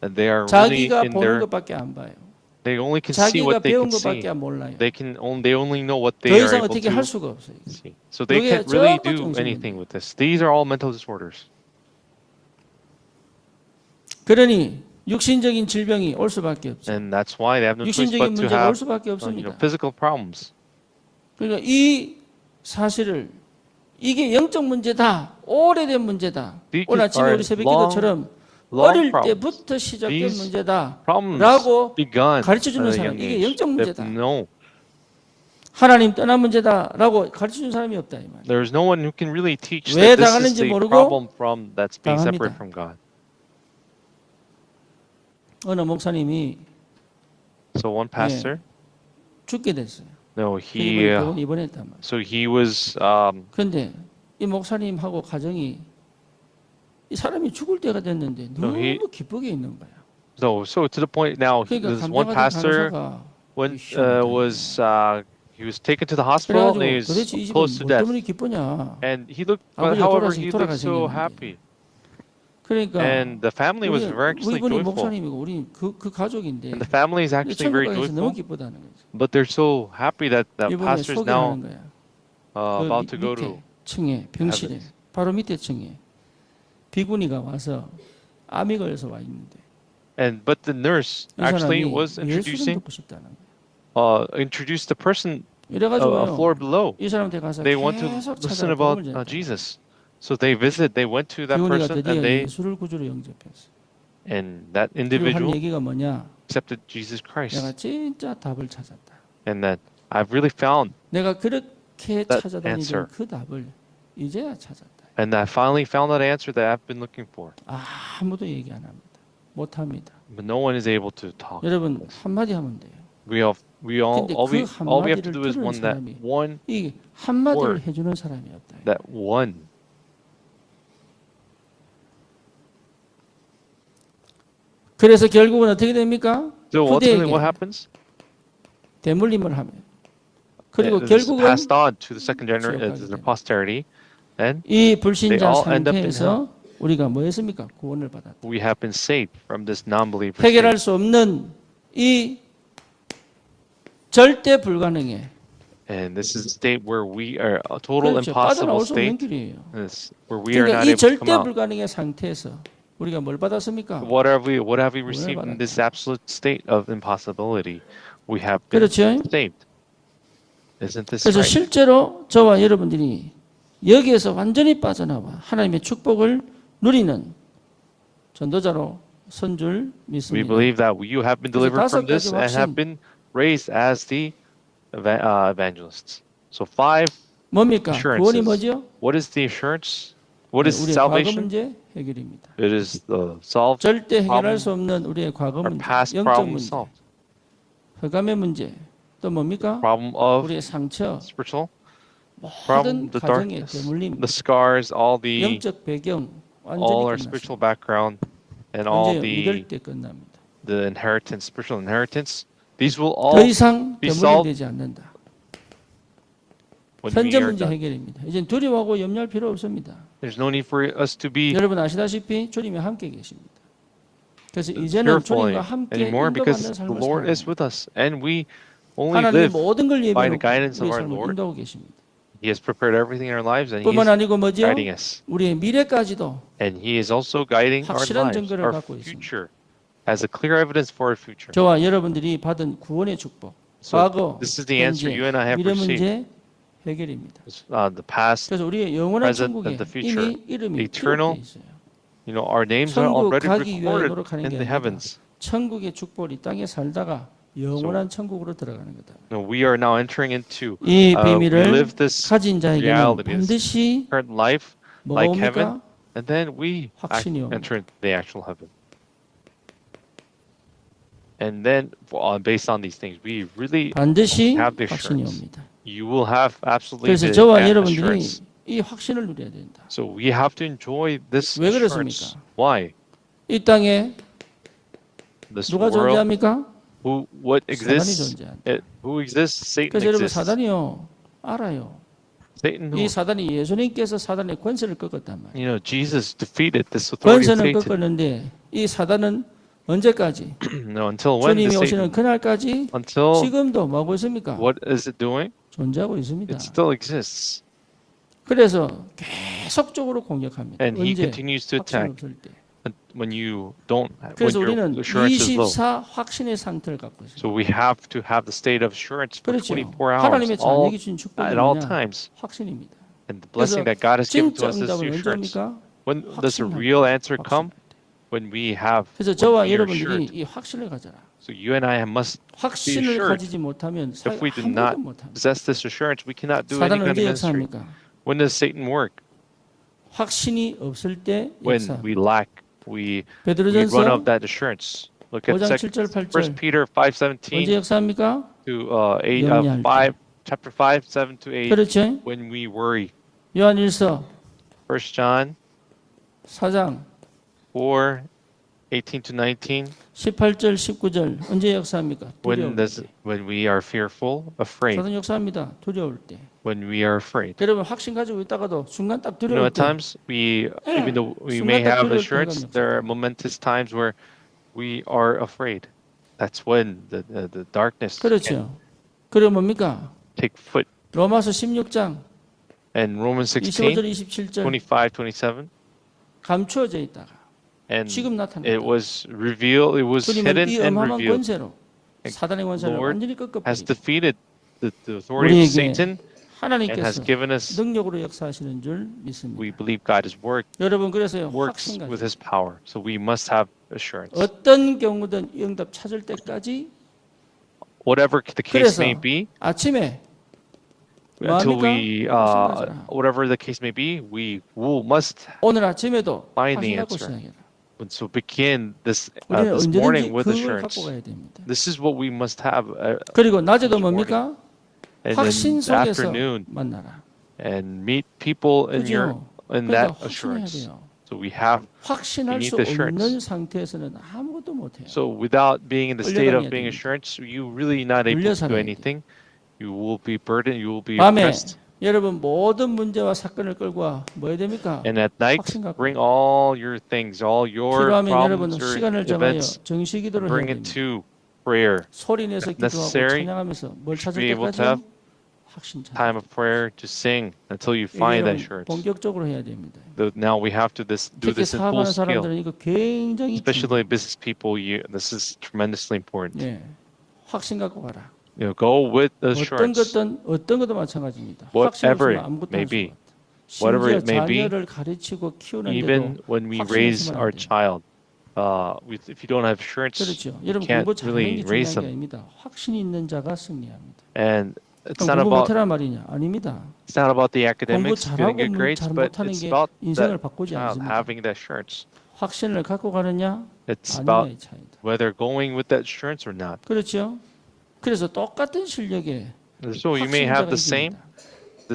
And they are really 자기가 in 보는 their. 것밖에 안 봐요. They only can see 자기가 what they 배운 can see. 것밖에 몰라요. They only know what 더 they are 이상 able 어떻게 할 to 수가 없어요. see. So they 이게 can't really 전부 do 정신문제. anything with this. These are all mental disorders. 그러니 육신적인 질병이 올 수밖에 없죠. And that's why they have no choice 육신적인 but to 문제가 올 have 수밖에 없습니다. physical problems. 그러니까 이 사실을 이게 영적 문제다, 오래된 문제다. These 오늘 아침에 are 우리 새벽기도처럼 long 어릴 problems. 때부터 시작된 These 문제다. Problems 라고 begun 가르쳐주는 at a 사람, young 이게 age. 영적 문제다. No, 하나님 떠난 문제다라고 가르쳐주는 사람이 없다 이 말이에요. there's no one who can really teach 왜 that this is 당하는지 the 모르고 problem from that's being 당합니다. separate from God. 어느 목사님이 So one pastor, 죽게 됐어요. no, 이번에 병원 입원했단 말이에요. so he was 그런데 이 목사님하고 가정이 이 사람이 죽을 때가 됐는데 No, he- 너무 기쁘게 있는 거야. so to the point now. 그러니까 This one 감당하던 pastor 간호사가 when 시험을 he was taken to the hospital and 그래가지고 he was 도대체 이 집은 close to 뭐 death, 때문에 기쁘냐? and he looked, but 아버지가 however he 돌아가신 looked so 생겼는데. happy, 그러니까 and the family was actually 이분이 joyful, 목사님이고 우리 그 가족인데 and the family is actually very 천국에서 너무 joyful. 기쁘다는 거죠. But they're so happy that the 이번에 pastor is now 소개하는 거야. 그 about to go 밑에 to 층에 병실에 heavens. 바로 밑에 층에 비구니가 와서 암이 걸려서 와 있는데 but the nurse 이 actually 사람이 was 예수를 introducing 듣고 싶다는 거야. introduced the person a 이래가지고요. floor below. 이 사람한테 가서 They want to 계속 listen 찾아가 about 복음을 전했다. Jesus. So they went to that 비구니가 person 드디어 and 예수를 구주로 영접했어. that 그리고 한 individual 얘기가 뭐냐? accepted Jesus Christ. 내가 진짜 답을 찾았다. And that I've really found, 내가 그렇게 That 찾아다니던 answer. 그 답을 이제야 찾았다. and I finally found that answer that I've been looking for. 아무도 얘기 안 합니다. 못 합니다. But no one is able to talk. 여러분 한마디 하면 돼요. We all 근데 all we 그 have to 한마디를 do is 들은 사람이 one 이 한마디를 word. 해주는 사람이 없다. that one. 그래서 결국은 어떻게 됩니까? So ultimately, 후대에게 what happens? 대물림을 하면 그리고 This is 결국은 passed on to the second 지옥 가게 generation, their 됩니다. posterity. Then 이 they 불신자 all end up in 상태에서 우리가 뭐 했습니까? 구원을 받았다. we have been saved from this non-believer 해결할 state. 수 없는 이 절대 불가능해. And this is a state where we are a total 그렇죠. impossible 빠져나올 수 없는 state. 길이에요. This, where we are 그러니까 not 이 able to come 절대 out. 불가능의 상태에서 우리가 뭘 받았습니까? What have we received in this absolute state of impossibility? We have been 그렇죠. saved. Isn't this 그래서 right? 실제로 저와 여러분들이 여기에서 완전히 빠져나와 하나님의 축복을 누리는 전도자로 선 줄 We 믿습니다. believe that you have been delivered 다섯 from this 가지 and 확신. have been raised as the evangelists. So 5 뭡니까? 구원이 assurances. 뭐죠? What is the assurance? What is 우리의 과거 salvation? 문제 해결입니다. It is the solved 절대 problem, 해결할 수 없는 우리의 과거 our 문제, past 영적 problem 문제, solved. 흑암의 문제, 또 뭡니까? Problem of 우리의 상처, spiritual 모든 problem, the 가정의 darkness, 대물림, the scars, all the 영적 배경 all 완전히 our 끝났습니다. spiritual background, and all 언제요? 믿을 the 때 끝납니다. inheritance, spiritual inheritance. These will 더 all 이상 be solved 대물림되지 않는다. when we 현재 are 문제 done. 해결입니다. 이제 두려워하고 염려할 필요 없습니다. There's no need for us to be 여러분 아시다시피 주님이 함께 계십니다. 그래서 이제는 fearful 주님과 함께 anymore because 인도받는 the 삶을 Lord is 살아요. with us, and we only 하나님의 live. 모든 걸 by the 예배로 guidance 우리 of our 삶을 Lord. 인도하고 계십니다. He has prepared everything in our lives, and 뿐만 He's 아니고 뭐죠? guiding us. 우리의 미래까지도 And He is also guiding our 확실한 lives, 증거를 our 갖고 있습니다. future, as a clear evidence for our future. 저와 여러분들이 받은 구원의 축복, So 과거, this is the answer 현재, you and I have 미래 received. 문제 해결입니다. The past, 그래서 우리의 영원한 present, 천국에 and the future. 이미 이름이 Eternal, 기록되어 있어요. our names are 천국 already 가기 위하여 recorded 노력하는 in 게 the 아니라 heavens. 천국의 축복을 이 땅에 살다가 영원한 천국으로 들어가는 거다. No, we are now entering into 이 we 비밀을 live this 가진 자에게는 reality, this 반드시 current life 뭐가 like heaven, 옵니까? and then we 확신이 옵니다. enter into the actual heaven. And then, based on these things, we really 반드시 have the 확신이 assurance. 옵니다. You will have absolutely 그래서 the 저와 여러분들이 assurance. 이 확신을 누려야 된다. So we have to enjoy this 왜 assurance. 그렇습니까? Why? 이 땅에 This 누가 world, 존재합니까? what 사단이 exists? 존재한다. Who exists? Satan 그래서 여러분 exists. 사단이요 알아요. Satan, 이 who? 사단이 예수님께서 사단의 권세를 꺾었단 말이에요. Jesus defeated this authority of 권세는 Satan. 꺾었는데 이 사단은 언제까지? No, until when 주님이 does 오시는 Satan? 그날까지 Until 지금도 뭐 하고 있습니까? what is it doing? 존재하고 있습니다. It still exists, 그래서 계속적으로 공격합니다. and he 언제? continues to 확신 attack 없을 때. when you don't. When 그래서 your 우리는 assurance is low. 24 확신의 상태를 갖고 있습니다. So we have to have the state of assurance for 그렇죠. 24 hours, 하나님의 all 자녀에게 주신 축복이 at all 뭐냐? times, 확신입니다. and the blessing that God has given to 진짜 us is the 응답은 assurance. 언제입니까? When does the 확신할 real 때, answer come? When we have, 그래서 when 저와 we are 여러분들이 assured. 이 확신을 가져라. So you and I must 확신을 assured. 가지지 못하면 If we do 아무것도 not 못합니다. possess this assurance, we cannot do any 사단은 kind 언제 of ministry. 역사합니까? When does Satan work? 확신이 없을 때 When 역사. we lack, we run 베드로전서 out of that assurance. Look at 5장 7절 1 8절 Peter 언제 5:17 역사합니까? to 8, 염려할 5, chapter 5, 7 to 8. 그렇죠. When we worry. 요한일서 1 John 4장 4, 18 to 19. 18절 19절 언제 역사합니까? 두려울 때. When we are fearful, afraid. 사단 역사합니다. 두려울 때. When we are afraid. 여러분 확신 가지고 있다가도 순간 딱 You know, 두려울 at 때 times even though we 순간 may 딱 have 두려울 assurance, 때가 there are momentous times where we are afraid. That's when the darkness can 그렇죠. 그리고 뭡니까? take foot. 로마서 16장 And Romans 25절 16, 27절 25, 27, 감추어져 있다가 and 지금 it 나타났다. was revealed, it was 주님은 hidden 이 and 어마어마한 revealed. 권세로 사단의 권세를 Lord 완전히 has 꺾어버리고 defeated the authority of 우리에게 Satan and has 하나님께서 given us, 능력으로 역사하시는 줄 믿습니다. we believe God is 여러분 그래서요 works 확신 with 가지고 His power. So we must have assurance. 어떤 경우든 이 응답 찾을 때까지 Whatever the case 그래서 may be, 아침에 until 뭐합니까? we, 확신 가져라. whatever the case may be, we must 오늘 아침에도 find the 확신 갖고 answer. 시작해라. So begin this 우리는 this 언제든지 morning with 그걸 assurance. 갖고 가야 됩니다. This is what we must have. 그리고 낮에도 뭡니까? And 확신 in the 속에서 afternoon, 만나라. and meet people in 그죠? in 그래서 that 확신해야 assurance. 돼요. So we have 확신할 you 수 need the assurance. 없는 상태에서는 아무것도 못해요. so without being in the state of 끌려다녀야 being 됩니다. assurance, you really not able 눌려 to do 살아야 돼요. anything. You will be burdened. You will be 밤에 oppressed. 여러분 모든 문제와 사건을 끌고 와. 뭐 해야 됩니까? And at night, 확신 갖고 bring all your things, all your 필요하면 여러분 problems or 시간을 정하여 events, 정시 기도를 해야 bring it 됩니다. to prayer. 소리 내서 If 기도하고 necessary, 찬양하면서 뭘 should 찾을 be able to 때까지요? have 확신 찾아. time of prayer to sing until you 이게 find that 여러분 assurance. 본격적으로 해야 됩니다. Now we have to do 특히 this in full 사업하는 scale. 사람들은 이거 굉장히 Especially business people, this is tremendously important. 예, 확신 갖고 가라. Go with 어떤 assurance. 것도 마찬가지입니다. 확신 Whatever 없으면 아무것도 may 할 수가 be, 없다. whatever 심지어 it may be, 자녀를 가르치고 키우는데도 even when we 확신이 raise 있으면 안 our 돼요. child, if you don't have assurance, 그렇죠. you 여러분 can't 공부 잘하는 really 게 raise 중요한 게 them. 아닙니다. 확신이 있는 자가 승리합니다. And it's 그럼 not 공부 about 못해란 말이냐? 아닙니다. it's not about the 공부 academics getting 잘하고 good grades, 잘 but 못하는 it's 게 about 인생을 that 바꾸지 child 않습니다. having that assurance. 확신을 갖고 가느냐? It's about 아니냐의 차이다. whether going with that assurance or not. 그렇죠. 그래서 똑같은 실력에 So you may have 확신자가 the 이깁니다.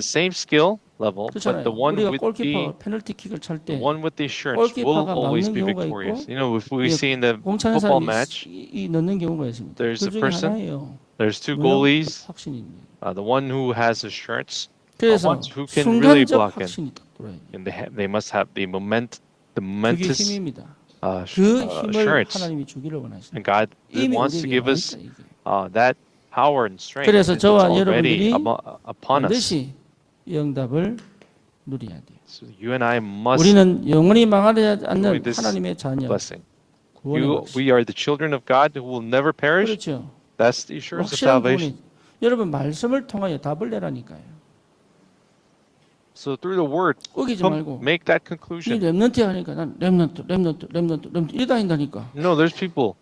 same skill level, but 그렇잖아요. the one 우리가 with 골키퍼 페널티킥을 찰 the 때 one with the assurance will 골키퍼가 always 막는 be 경우가 victorious. 있고 You know, if we 이게 see in the 공차는 football 사람이 match, 넣는 경우가 있습니다. there's 그 a 중에 person, 하나예요. there's two 뭐요? goalies. 확신이 있는. The one who has assurance, 그래서 ones who can really 순간적 block in, 확신이 딱 돌아요. and they must have the 그게 momentous 힘입니다. 그 힘을 assurance. 하나님이 주기를 원하십니다. And God 이미 wants to 우리에게 give 와 us 있다, 이게. that power and strength. 그래서 It's 저와 already 여러분들이 upon us. 반드시 영답을 누려야 돼요. So you and I must 우리는 영원히 망하지 enjoy 않는 this 하나님의 자녀, blessing. 구원의 확신. We are the children of God who will never perish. 그렇죠. That's the assurance of 확실한 salvation. 구원이 여러분 말씀을 통하여 답을 내라니까요. So through the word, 우기지 come 말고 make that 이 conclusion. 렘넌트 하니까 난 렘넌트 이다닌다니까. No, there's people.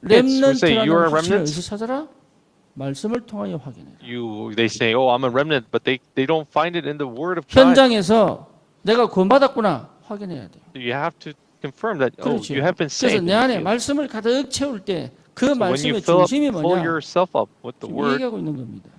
Kids who say you are 렘넌트라는 a 확신을 remnant. 어디서 찾아라? 말씀을 통하여 확인해. They say, oh, I'm a remnant, but they don't find it in the word of God. 현장에서 내가 구원받았구나 확인해야 돼요. You have to confirm that, oh, 그렇죠. you have been 그래서 saved. 내 안에 말씀을 가득 채울 때 그 So when you 말씀의 fill 중심이 fill 뭐냐? yourself up with the 지금 word, 얘기하고 있는 겁니다.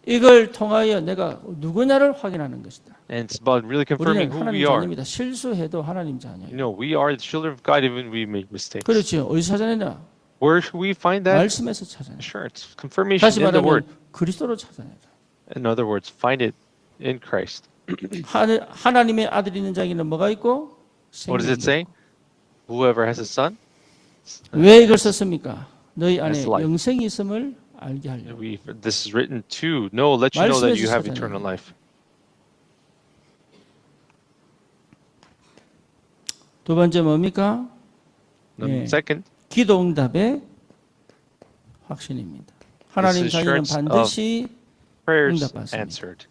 이걸 통하여 내가 누구냐를 확인하는 것이다. and it's about really confirming 우리는 who 하나님 we are. 자녀입니다. 실수해도 하나님 자녀예요. You know, we are the children of God even we make mistakes. 그렇죠. 어디서 찾아내냐? Where should we find that 말씀에서 찾아내. assurance? Confirmation 다시 in the word. 말하면 그리스도로 찾아내라. In other words, find it in Christ. 하나님의 아들이 있는 자에게는 뭐가 있고? What does it 생명이 say? 있고. Whoever has a son, 왜 이걸 썼습니까? 너희 안에 That's life. 영생이 있음을 알게 하려고. this is written to let you know that you have 말씀에서 eternal 찾아내요. life. 두 번째 뭡니까? And 예. second, 기도 응답의 확신입니다. 하나님 자녀는 assurance 반드시 prayers 응답받습니다. answered.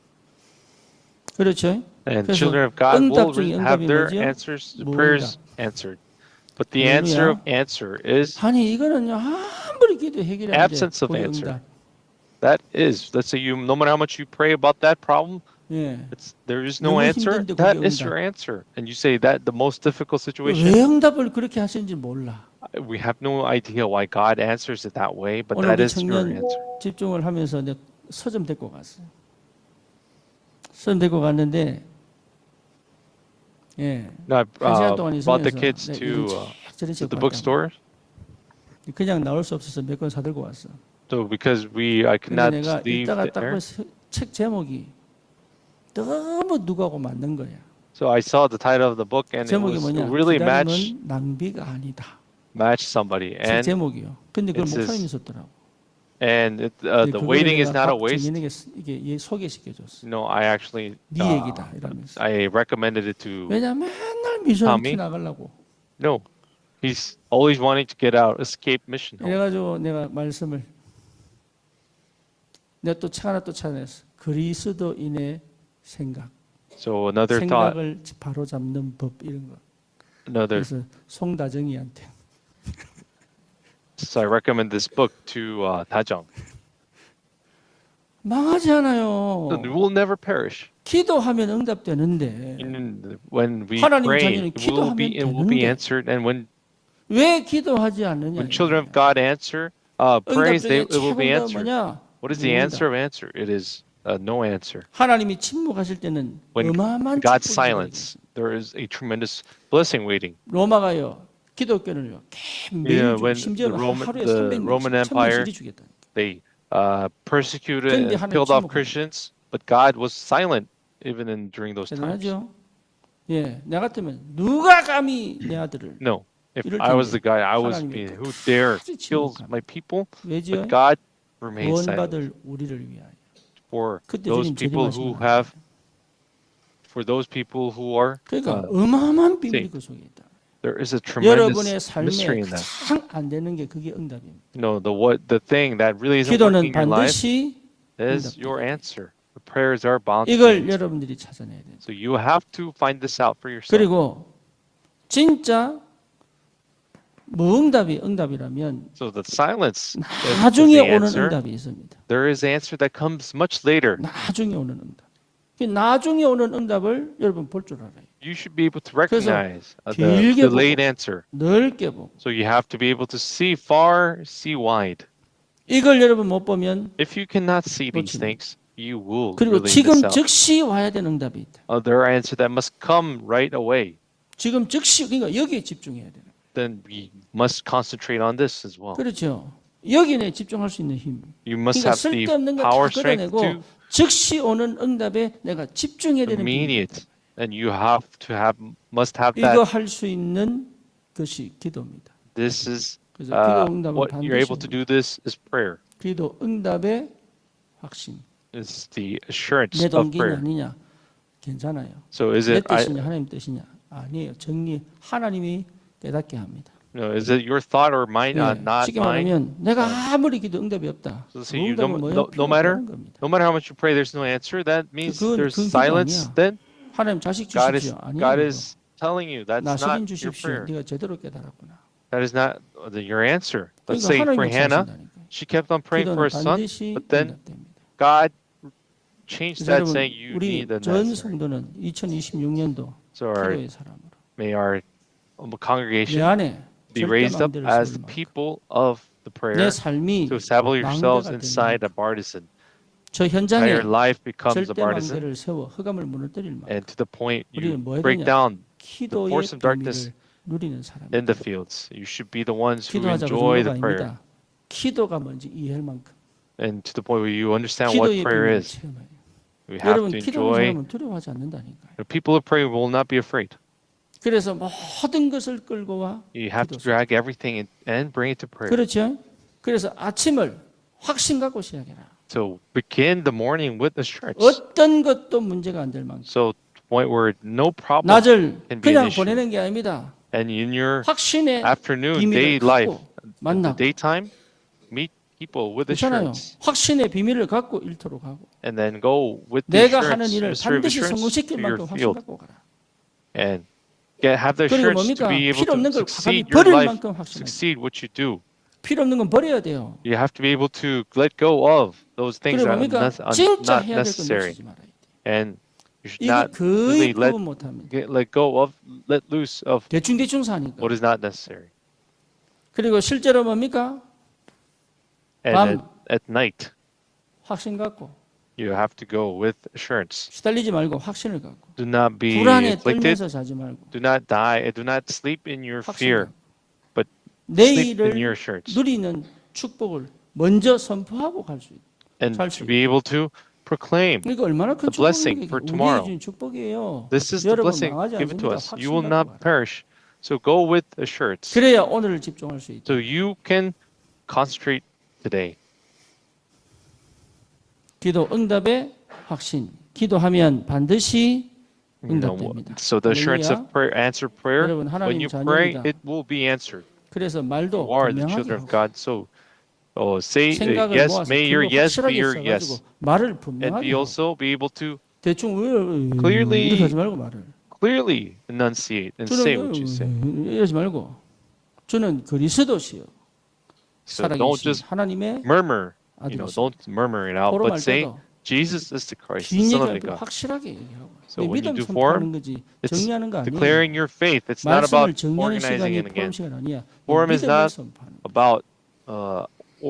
그렇죠? And 그래서 children of God 응답 will 중에 have 응답이 their 뭐죠? answers, 무응답. prayers answered. But the 할렐루야. answer of answer is 아니 이거는요 아무리 기도 해결이 안 돼. Absence of 거기 answer. 응답. let's say no matter how much you pray about that problem, 예. there is no 너무 answer. 힘든데 That 그게 is 응답. your answer. And you say that the most difficult situation, 왜 응답을 그렇게 하시는지 몰라. we have no idea why God answers it that way, but 오늘 that 우리 is your 청년 answer. 집중을 하면서 내가 서점 데리고 갔어요. 서점 데리고 갔는데 예. No, I 한 시간 동안 brought the 있으면서 kids 내가 to 이리저리 the 봤다고. bookstore. 그냥 나올 수 없어서 몇 권 사들고 왔어. So because I could 근데 not 내가 leave 읽다가 딱 there, 보면서 책 제목이 너무 누구하고 맞는 거야. so I saw the title of the book and it 제목이 was 뭐냐? really matched 기다림은 낭비가 아니다. somebody. 책 제목이요. 근데 그걸 it says, 목사님이 썼더라고. the 그거를 waiting is 내가 not a waste. 정인에게 이게 얘 소개시켜줬어. No, I actually 네 얘기다 이러면서. I recommended it to 왜냐면 맨날 미션 Tommy? 티 나가려고. no. He's always wanting to get out, escape mission. home. 그래가지고 내가 말씀을 내가 또 책 하나 또 찾아냈어. 그리스도인의 생각. So another thought, 생각을 바로 잡는 법 이런 거. another. 그래서 송다정이한테 So I recommend this book to Dajong. 망하지 않아요. So it will never perish. 기도하면 응답되는데 When we 하나님 pray, 자녀는 it will be 기도하면 answered. And 왜 기도하지 않느냐? when children of God answer, praise, 응답 중에 it will be 최고가 answered. 뭐냐? What is the answer of answer? It is no answer. 하나님이 침묵하실 때는 When 어마어마한 God's 축복이 silence, there is a tremendous blessing waiting. 로마가요 기독교는요 매일 주고 When 심지어는 하루에 the Roman 300명씩 Empire, 1000명씩 주겠다. they persecuted 그런데 and 하나님 killed off 침묵하는 Christians, but God was silent even during those times. 대단하죠. 예, 나 같으면 누가 감히 내 아들을 No, if 이럴 I was 텐데 the guy, I was 하나님이 being, who dare 끝까지 kills 침묵합니다. my people, 왜죠? but God remains silent. 구원받을 우리를 위하여. For 그때 those 주님 people who 재림하시면 have, for those people who are, 그러니까 어마어마한 비밀이 saved. 그 속에 있다. There is a 여러분의 tremendous 삶에 mystery in that. 가장 안 되는 게 그게 응답입니다. No, the thing that really isn't 기도는 working in your life 반드시 is 응답돼야 your 돼요. answer. The prayers are bound to be 이걸 answered. 여러분들이 찾아내야 돼요. So you have to find this out for yourself. 그리고 진짜 무응답이 응답이라면 So the silence is 나중에 the 오는 answer. 응답이 있습니다. There is an answer that comes much later. 나중에 오는 응답. 그 나중에 오는 응답을 여러분 볼 줄 알아요. You should be able to 그래서 recognize the 길게 delayed 보고 answer. 넓게 보고 So you have to be able to see far, see wide. 이걸 여러분 못 보면 If you cannot see these 놓칩니다. things, you will 그리고 really 지금 miss out. 즉시 와야 되는 응답이 있다. There are answers that must come right away. 지금 즉시 그러니까 여기에 집중해야 돼요. Then we must concentrate on this as well. 그렇죠. 여기에 집중할 수 있는 힘. You must 그러니까 have the 쓸데없는 거 다 power, strength 걷어내고 to 즉시 오는 응답에 내가 집중해야 되는 힘이 immediate, and you have to have, must have 이거 that. 할 수 있는 것이 기도입니다. This is 그래서 기도 응답은 what you're able to 반드시 do. This is prayer. 기도 응답의 확신. Is the assurance 내 of 동기냐 prayer. 아니냐 괜찮아요. So is 내 it I, 뜻이냐 하나님 뜻이냐 아니에요. 정리 하나님이 깨닫게 합니다. no, is it your thought or mine? 예, Not 쉽게 mine. 말하면 내가 아무리 기도 응답이 없다. So see, you 응답은 뭐예요? no matter 필요가 없는 겁니다. no matter how much you pray, there's no answer. That means 그건 there's 기도 silence. 아니야. Then 하나님 자식 God is 주십시오. 아니에요. God 그거. is telling you that's 나 not 시린 your 주십시오. prayer. 네가 제대로 깨달았구나. That is not your answer. 그러니까 Let's say for 하나님이 Hannah, 하신다니까요. she kept on praying for 기도는 her son, 반드시 but then 응답됩니다. God changed 그래서 that, 여러분 saying you 우리 need an 전 answer. 성도는 2026년도 So our, 기도의 사람으로 may our 내 congregation 안에 be 절대 raised up 망대를 as 세울 the 만큼 people of the 내 prayer, 삶이 to establish yourselves 망대가 inside 되는 a partisan. 저 That 현장에 your life becomes a 절대 partisan, 망대를 세워 흑암을 무너뜨릴 만큼 and to the point you 우리는 뭐 해야 break 되냐? down 기도의 force of darkness 비밀을 누리는 사람. in the fields. You should be the ones who 기도하자고 enjoy 정도가 the prayer, 아닙니다. 기도가 뭔지 이해할 만큼 and to the point where you understand what 기도의 prayer 비밀을 is. 체험해요. We have 여러분 to 기도하는 enjoy. 사람은 두려워하지 않는다니까요. The people of prayer will not be afraid. 그래서 모든 것을 끌고 와 You have to 기도 속에. drag everything and bring it to prayer. 그렇죠? 그래서 아침을 확신 갖고 시작해라. So begin the morning with assurance. 어떤 것도 문제가 안 될 만큼 So to the point where no problem 낮을 can be 그냥 an issue. 보내는 게 아닙니다. And in your 확신의 afternoon, 비밀을 day life, 갖고 in the 만나고 daytime, meet people with 그렇잖아요. assurance. 확신의 비밀을 갖고 일터로 가고 And then go with the 내가 하는 assurance, 일을 mystery of 반드시 assurance 성공시킬 to your 만큼 확신 field. 갖고 가라. And have the 그리고 assurance 뭡니까? to be able 필요 없는 to 걸 succeed 과감히 your 버릴 life, 만큼 확신하자. succeed what you do. 필요 없는 건 버려야 돼요. You have to be able to let go of those things 그리고 that 뭡니까? are 진짜 not 해야 될 건 necessary. 놓치지 말아야 돼. And you should 이거 not 거의 really 구분 못합니다. let go of, let loose of 대충 사니까. what is not necessary. 그리고 실제로 뭡니까? And 밤. at night, 확신 갖고 you have to go with assurance. 시달리지 말고 확신을 갖고 Do not be 불안에 afflicted. 떨면서 자지 말고 Do not die. Do not sleep in your 확신 fear, 갖고 but sleep in 내일을 your assurance. 누리는 축복을 먼저 선포하고 갈 수 있다. And 살 to 수 be able to proclaim. 그러니까 얼마나 큰 The blessing 축복이에요. for 우리에게 tomorrow. 주는 축복이에요. This is the 여러분 blessing 망하지 given to 않습니다. us. 확신 You will 갖고 not 가라. perish. So go with assurance. 그래야 오늘을 집중할 수 있다. So you can concentrate today. 기도 응답의 확신. 기도하면 반드시 응답됩니다. So the assurance 할렐루야. of prayer, answer prayer, 여러분, 하나님 when you pray, 자녀입니다. it will be answered. 그래서 You 말도 are the 분명하게 children of 하고 God. So say 생각을 yes, 모아서 may your 글로 yes be 확실하게 your 써가지고 yes. 말을 And 분명하게 be 하고 also be able to 대충 clearly 이렇게 하지 말고 말을 clearly enunciate and say what you say. 이러지 말고 저는 그리스도시요 So don't 살아계신 just 하나님의 murmur, 아들이시다. don't murmur it out, 포럼 할 but say 때도 Jesus is the Christ, the 긴 Son of 얘기할 the 때 God. 확실하게 얘기하고 So 이 when you 믿음 do 선포하는 forum, 거지 it's 정리하는 거 아니에요. declaring your faith. It's not 말씀을 about 정리하는 organizing 시간이 it 포럼 again. 시간 아니야. Forum is 믿음을 not 선포하는 거야. about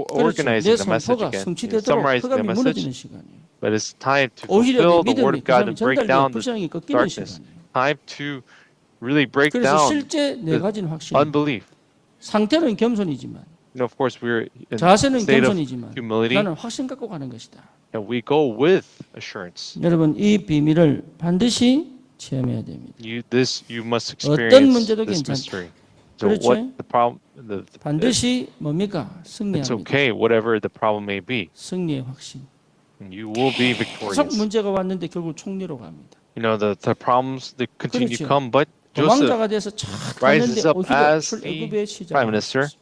그렇죠. 내 organizing the message 선포가 again, 성취되도록 summarizing the 흑암이 message. 무너지는 시간이에요. But it's time to 오히려 내 fulfill the word 믿음이 of 그 God 사람이 and break 전달되어 down the 불신앙이 꺾이는 darkness. 시간이에요. Time to really break 그래서 down 실제 내 the 가진 확신, unbelief. 상태는 겸손이지만 Of course, we're in a 자세는 state of 겸손이지만 humility, 나는 확신 갖고 가는 것이다. and we go with assurance. 여러분 이 비밀을 반드시 체험해야 됩니다. You must 어떤 experience 문제도 this 괜찮다. mystery. So what 그렇죠? the problem? The 반드시 뭡니까? it's 승리합니다. okay, whatever the problem may be. 승리의 확신. You will be 계속 victorious. 문제가 왔는데 결국 총리로 갑니다. You know the problems they continue to 그렇죠. come, but Joseph 도망자가 돼서 쫙 rises 갔는데 up 오히려 as the 출애굽의 prime minister, 시작을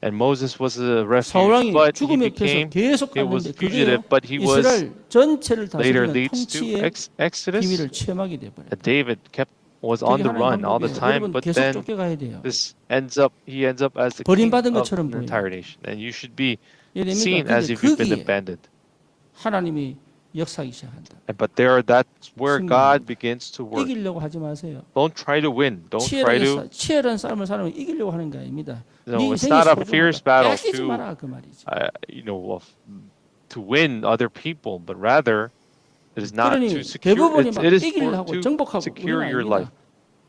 and Moses was a refuge, 사울왕이 but he 죽음의 패서 became 계속 he was 갔는데 그게요 fugitive, but he was 이스라엘 전체를 later 다스리는 leads to 통치의 Exodus. 비밀을 체험하게 And 돼버렸다. David was 그게 on the 하나님 run all the 방법이에요. time, 여러분 but 계속 then 쫓겨가야 돼요. he ends up as the king 버림받은 of 것처럼 the 보여요. entire nation, and you should be 이해됩니까? seen as 근데 if you've been 거기에 abandoned. 하나님이 역사하기 시작한다. But that's where God 승리합니다. begins to work. 이기려고 하지 마세요. Don't try to win. Don't try to. 치열한 싸움을 사람은 이기려고 하는 게 아닙니다. No, 네 it's 인생이 not a fierce 소중하다. battle 뺏기지 to, 마라 그 말이지. to win other people, but rather it is not 그러니 to secure. 대부분이 막 It is 이기려 하고 to 정복하고 secure 우리는 your 아닙니다. life.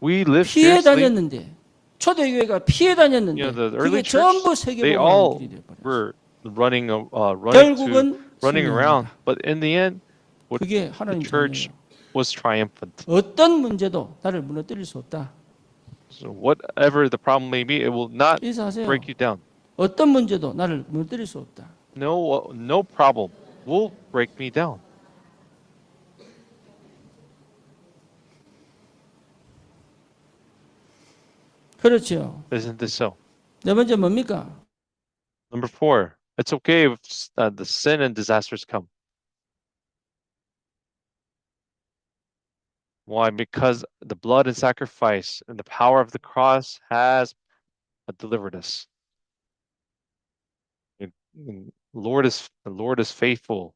We live 피해 fiercely. 다녔는데 초대교회가 피해 다녔는데 The 그게 early church, 전부 they 세계복음의 all 길이 되어버렸어요. were running 결국은 around, 승리합니다. but in the end, 그게 the 하나님 church 자녀예요. was triumphant. 어떤 문제도 나를 무너뜨릴 수 없다. So whatever the problem may be, it will not 인사하세요. break you down. 어떤 문제도 나를 무너뜨릴 수 없다. No problem will break me down. 그렇죠. Isn't this so? 네 번째 뭡니까? Number 4, it's okay if the sin and disasters come. Why? Because the blood and sacrifice and the power of the cross has delivered us. The Lord is faithful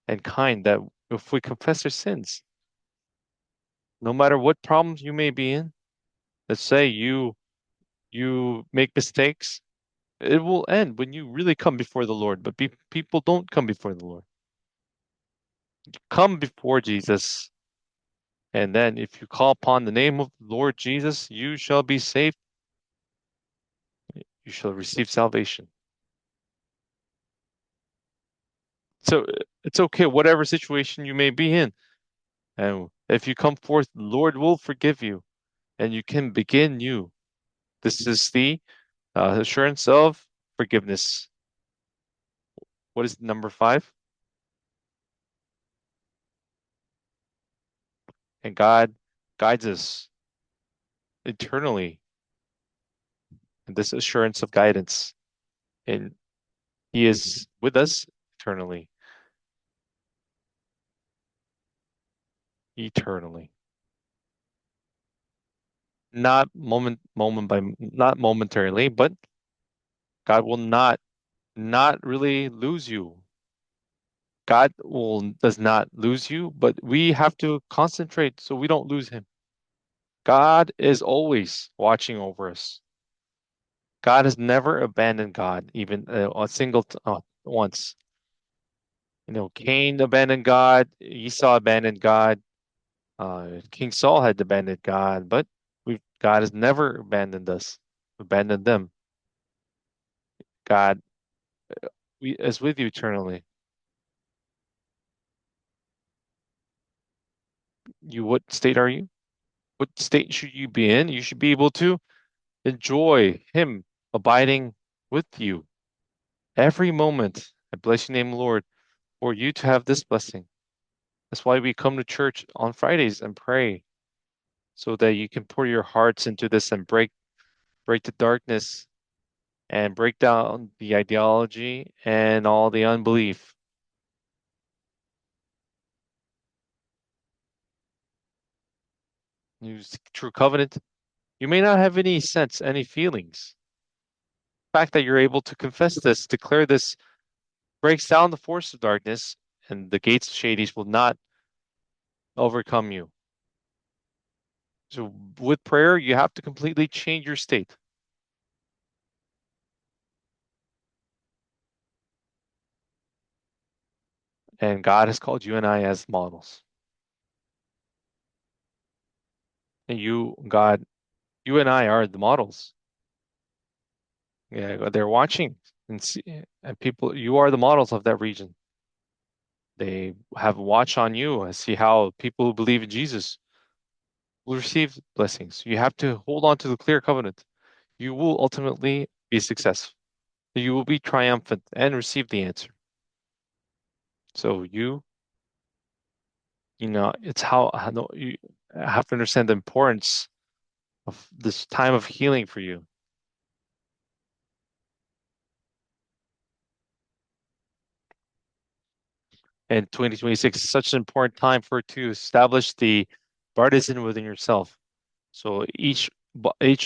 and kind, that if we confess our sins, no matter what problems you may be in, let's say you make mistakes, it will end when you really come before the Lord. But people don't come before the Lord. Come before Jesus, and then if you call upon the name of the Lord Jesus, you shall be saved. You shall receive salvation. So it's okay, whatever situation you may be in. And if you come forth, the Lord will forgive you, and you can begin new. This is the assurance of forgiveness. What is number 5? And God guides us eternally in this assurance of guidance. And He is with us eternally. Eternally. Not momentarily, but God will not really lose you. God does not lose you, but we have to concentrate so we don't lose Him. God is always watching over us. God has never abandoned God, even a single once. Cain abandoned God, Esau abandoned God, King Saul had abandoned God, but God has never abandoned us, abandoned them. God is with you eternally. What state are you? What state should you be in? You should be able to enjoy Him abiding with you every moment. I bless your name, Lord, for you to have this blessing. That's why we come to church on Fridays and pray, so that you can pour your hearts into this and break the darkness and break down the ideology and all the unbelief. Use true covenant. You may not have any sense, any feelings. The fact that you're able to confess this, declare this, breaks down the force of darkness, and the gates of Hades will not overcome you. So with prayer, you have to completely change your state. And God has called you and I as models. And you and I are the models. Yeah, they're watching and people, you are the models of that region. They have a watch on you and see how people who believe in Jesus will receive blessings. You have to hold on to the clear covenant. You will ultimately be successful. You will be triumphant and receive the answer. So it's how you have to understand the importance of this time of healing for you. And 2026 is such an important time to establish the partisan within yourself. So each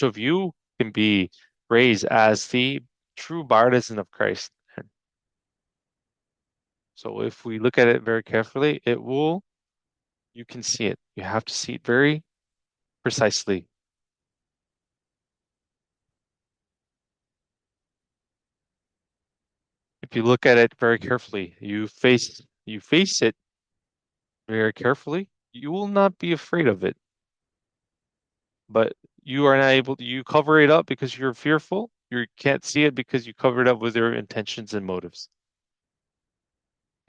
of you can be raised as the true partisan of Christ. So if we look at it very carefully, you can see it. You have to see it very precisely. If you look at it very carefully, you face it very carefully, you will not be afraid of it. But you are not able to, you cover it up because you're fearful. You can't see it because you cover it up with your intentions and motives.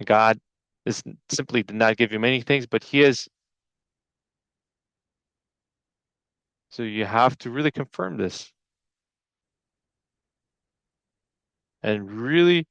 God is simply did not give you many things, but He is. So you have to really confirm this and really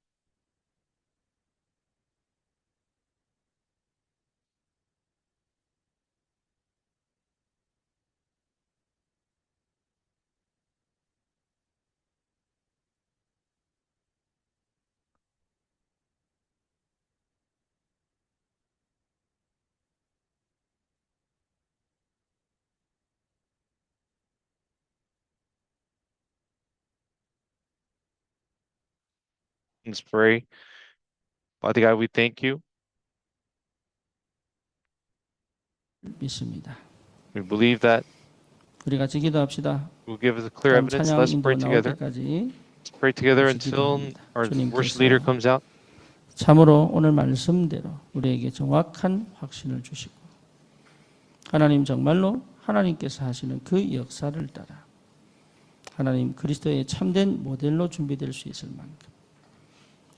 pray. Father God, we thank you. 믿습니다. We believe that 우리 같이 기도합시다. you will give us a clear 다음 evidence. 찬양 Let's 인도 pray 나올 together. 때까지 Let's pray together 같이 until 기도합니다. our worship leader 주님께서 comes out. 참으로 오늘 말씀대로 우리에게 정확한 확신을 주시고 하나님 정말로 하나님께서 하시는 그 역사를 따라 하나님 그리스도의 참된 모델로 준비될 수 있을 만큼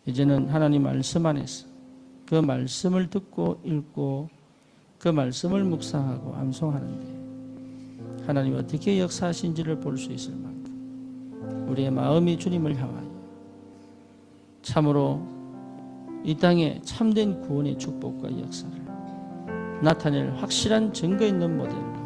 이제는 하나님 말씀 안에서 그 말씀을 듣고 읽고 그 말씀을 묵상하고 암송하는데 하나님 어떻게 역사하신지를 볼 수 있을 만큼 우리의 마음이 주님을 향하여 참으로 이 땅에 참된 구원의 축복과 역사를 나타낼 확실한 증거 있는 모델로